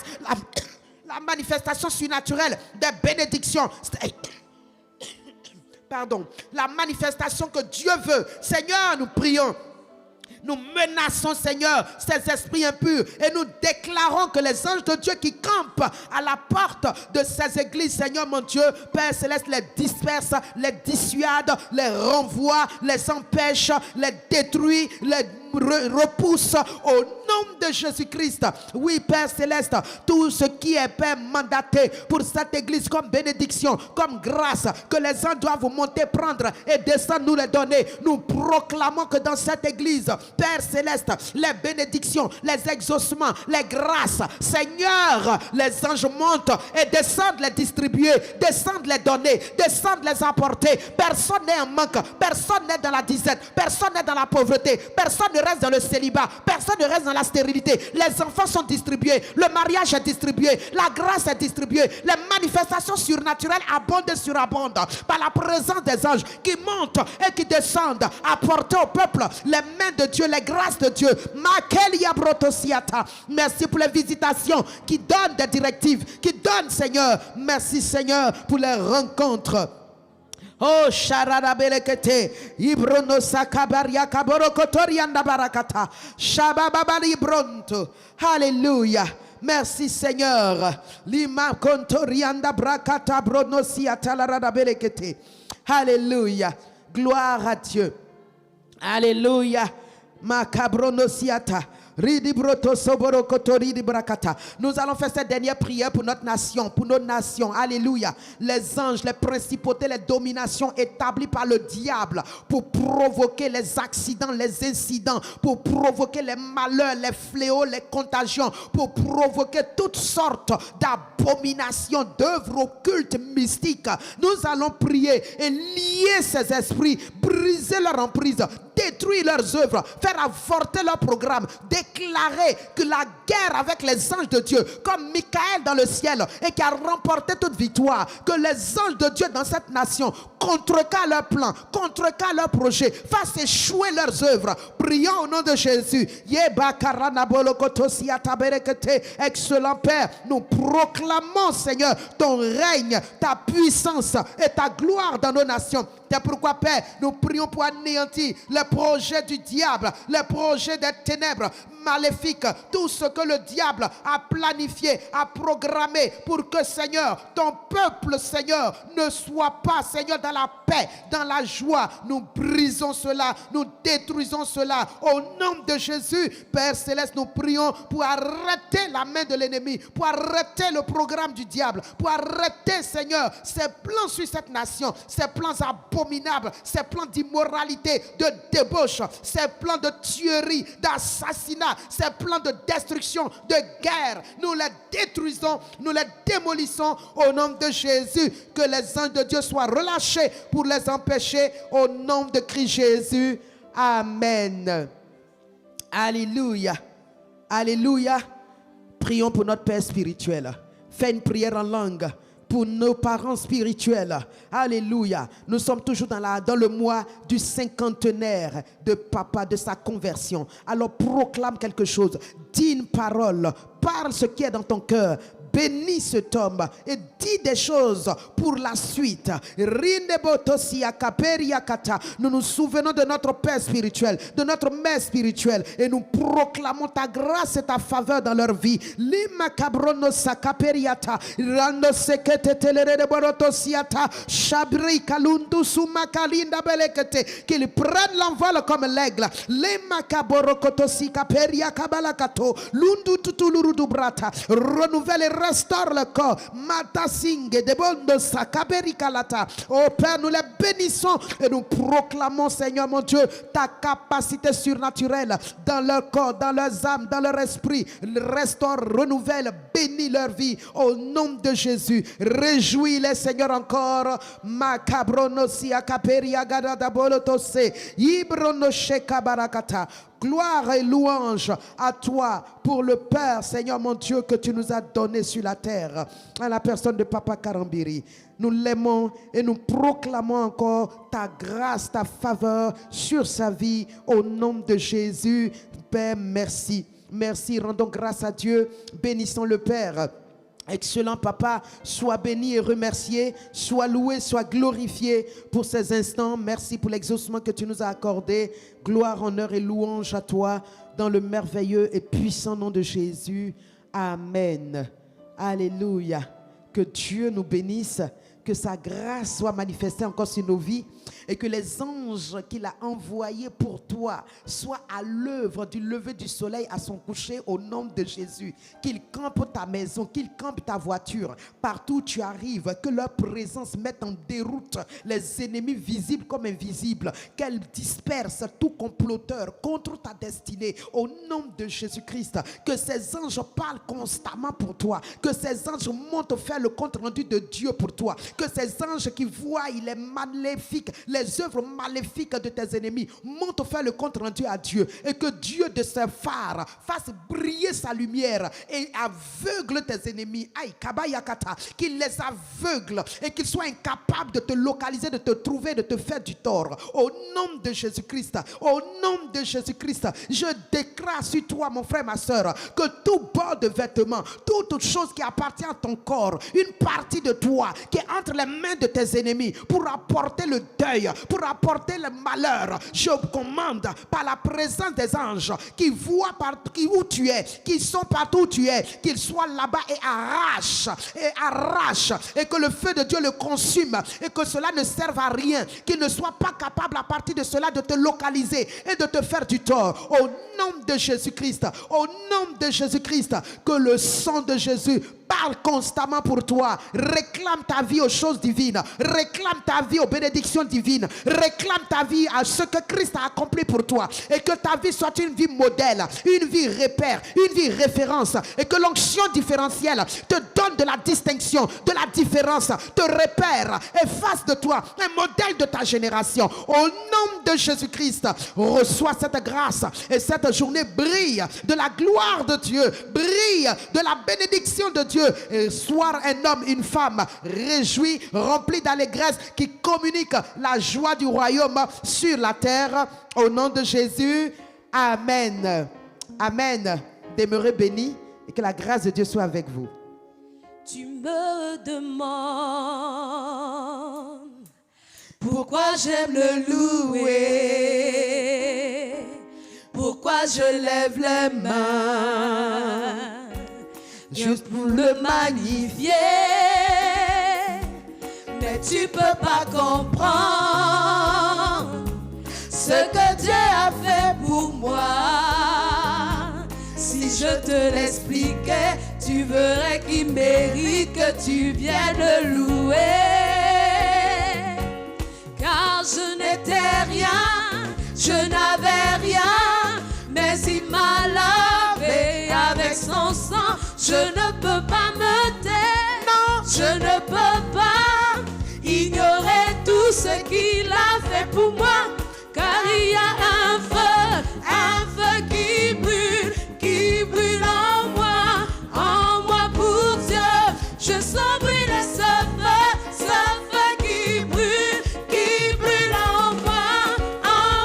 la manifestation surnaturelle des bénédictions. Pardon. La manifestation que Dieu veut. Seigneur, nous prions. Nous menaçons, Seigneur, ces esprits impurs et nous déclarons que les anges de Dieu qui campent à la porte de ces églises, Seigneur mon Dieu, Père Céleste, les disperse, les dissuade, les renvoie, les empêche, les détruit, les repousse au nom de Jésus-Christ. Oui, Père Céleste, tout ce qui est, Père, mandaté pour cette église comme bénédiction, comme grâce, que les gens doivent monter, prendre et descendre, nous les donner. Nous proclamons que dans cette église, Père Céleste, les bénédictions, les exaucements, les grâces, Seigneur, les anges montent et descendent les distribuer, descendent les donner, descendent les apporter. Personne n'est en manque, personne n'est dans la disette, personne n'est dans la pauvreté, personne ne reste dans le célibat, personne ne reste dans la stérilité. Les enfants sont distribués, le mariage est distribué, la grâce est distribuée, les manifestations surnaturelles abondent et surabondent par la présence des anges qui montent et qui descendent, apporter au peuple les mains de Dieu, les grâces de Dieu. Merci pour les visitations qui donnent des directives, qui donnent, Seigneur. Merci, Seigneur, pour les rencontres. Oh, Sharadabelekete, Ibrono Sakabaria Kaborokotorianda Barakata, Shabababali Bronto. Alléluia. Merci, Seigneur. Lima Kontorianda Brakata Brono Siatalarada Belekete. Alléluia. Gloire à Dieu. Alléluia. Macabronosiata. Nous allons faire cette dernière prière pour notre nation, pour nos nations. Alléluia. Les anges, les principautés, les dominations établies par le diable pour provoquer les accidents, les incidents, pour provoquer les malheurs, les fléaux, les contagions, pour provoquer toutes sortes d'abominations, d'œuvres occultes, mystiques. Nous allons prier et lier ces esprits, briser leur emprise, détruire leurs œuvres, faire avorter leur programme, déclarer que la guerre avec les anges de Dieu, comme Michael dans le ciel, et qui a remporté toute victoire, que les anges de Dieu dans cette nation contrecarrent leurs plans, contrecarrent leurs projets, fassent échouer leurs œuvres. Prions au nom de Jésus. Excellent Père, nous proclamons, Seigneur, ton règne, ta puissance et ta gloire dans nos nations. C'est pourquoi, Père, nous prions pour anéantir les projets du diable, les projets des ténèbres maléfiques, tout ce que le diable a planifié, a programmé pour que, Seigneur, ton peuple, Seigneur, ne soit pas, Seigneur, dans la paix, dans la joie. Nous brisons cela, nous détruisons cela. Au nom de Jésus, Père Céleste, nous prions pour arrêter la main de l'ennemi, pour arrêter le programme du diable, pour arrêter, Seigneur, ses plans sur cette nation, ses plans abominables, ses plans d'immoralité, de débauche, ses plans de tuerie, d'assassinat, ces plans de destruction, de guerre. Nous les détruisons, nous les démolissons au nom de Jésus. Que les anges de Dieu soient relâchés pour les empêcher au nom de Christ Jésus. Amen. Alléluia. Alléluia. Prions pour notre Père spirituel. Fais une prière en langue pour nos parents spirituels. Alléluia. Nous sommes toujours dans le mois du cinquantenaire de papa, de sa conversion. Alors proclame quelque chose. Dis une parole. Parle ce qui est dans ton cœur. Bénis cet homme et dis des choses pour la suite. Nous nous souvenons de notre Père spirituel, de notre Mère spirituelle, et nous proclamons ta grâce et ta faveur dans leur vie. Qu'ils prennent l'envol comme l'aigle. Renouvelle et restaure le corps. Oh Père, nous les bénissons et nous proclamons, Seigneur mon Dieu, ta capacité surnaturelle dans leur corps, dans leurs âmes, dans leur esprit. Restaure, renouvelle, bénis leur vie au nom de Jésus. Réjouis-les, Seigneur, encore. Gloire et louange à toi pour le Père, Seigneur mon Dieu, que tu nous as donné sur la terre, à la personne de Papa Karambiri. Nous l'aimons et nous proclamons encore ta grâce, ta faveur sur sa vie au nom de Jésus. Père, merci. Merci, rendons grâce à Dieu. Bénissons le Père. Excellent Papa, sois béni et remercié, sois loué, sois glorifié pour ces instants. Merci pour l'exaucement que tu nous as accordé. Gloire, honneur et louange à toi dans le merveilleux et puissant nom de Jésus. Amen. Alléluia. Que Dieu nous bénisse, que sa grâce soit manifestée encore sur nos vies et que les anges qu'il a envoyés pour toi soient à l'œuvre du lever du soleil à son coucher au nom de Jésus. Qu'ils campent ta maison, qu'ils campent ta voiture, partout où tu arrives, que leur présence mette en déroute les ennemis visibles comme invisibles, qu'elle disperse tout comploteur contre ta destinée au nom de Jésus-Christ. Que ces anges parlent constamment pour toi, que ces anges montent faire le compte rendu de Dieu pour toi, que ces anges qui voient les maléfiques, les œuvres maléfiques de tes ennemis montent faire le compte rendu à Dieu, et que Dieu de ses phares fasse briller sa lumière et aveugle tes ennemis. Aïe, kabayakata, qu'il les aveugle et qu'ils soient incapables de te localiser, de te trouver, de te faire du tort. Au nom de Jésus-Christ, au nom de Jésus-Christ, je déclare sur toi, mon frère, ma soeur, que tout bord de vêtements, toute chose qui appartient à ton corps, une partie de toi qui est entre entre les mains de tes ennemis, pour apporter le deuil, pour apporter le malheur. Je commande par la présence des anges qui voient où tu es, qui sont partout où tu es, qu'ils soient là-bas et arrachent, et que le feu de Dieu le consume, et que cela ne serve à rien, qu'il ne soit pas capable à partir de cela de te localiser et de te faire du tort. Au nom de Jésus-Christ, au nom de Jésus-Christ, que le sang de Jésus parle constamment pour toi. Réclame ta vie aux choses divines. Réclame ta vie aux bénédictions divines. Réclame ta vie à ce que Christ a accompli pour toi. Et que ta vie soit une vie modèle, une vie repère, une vie référence. Et que l'onction différentielle te donne de la distinction, de la différence, te repère et fasse de toi un modèle de ta génération. Au nom de Jésus-Christ, reçois cette grâce. Et cette journée brille de la gloire de Dieu. Brille de la bénédiction de Dieu. Et sois un homme, une femme réjoui, rempli d'allégresse, qui communique la joie du royaume sur la terre. Au nom de Jésus, amen. Amen. Demeurez bénis et que la grâce de Dieu soit avec vous. Tu me demandes pourquoi j'aime le louer, pourquoi je lève les mains juste pour le magnifier. Mais tu peux pas comprendre ce que Dieu a fait pour moi. Si je te l'expliquais, tu verrais qu'il mérite que tu viennes le louer. Car je n'étais rien, je n'avais rien, mais il m'a lavé avec son sang. Je ne peux pas me taire, non, je ne peux pas ignorer tout ce qu'il a fait pour moi. Car il y a un feu qui brûle en moi pour Dieu. Je sens brûler ce feu qui brûle en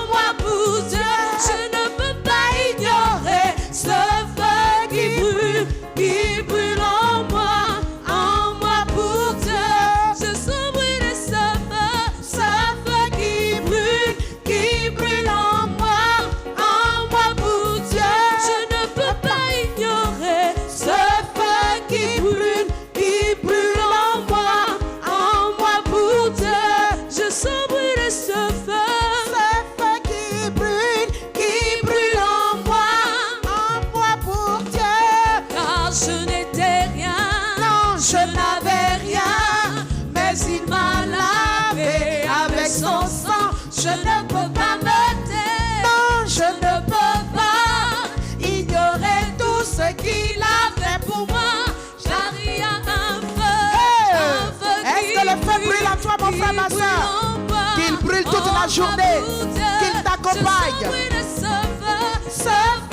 moi pour Dieu. Je ne peux pas ignorer ce feu qui brûle en moi pour Dieu. Je sens brûler ce feu qui brûle en moi pour Dieu. Je ne peux pas ignorer ce feu qui brûle en moi pour Dieu. Je sens brûler ce feu qui brûle en moi pour Dieu. Car je n'étais rien, non, je n'avais rien, mais il m'a lavé avec son sang. Je ne peux pas me taire, non, je ne peux pas ignorer tout ce qu'il a fait pour moi. J'arrive à un feu Est-ce que le feu brûle en toi, mon frère, ma soeur? Qu'il brûle toute la journée, qu'il t'accompagne. Ce feu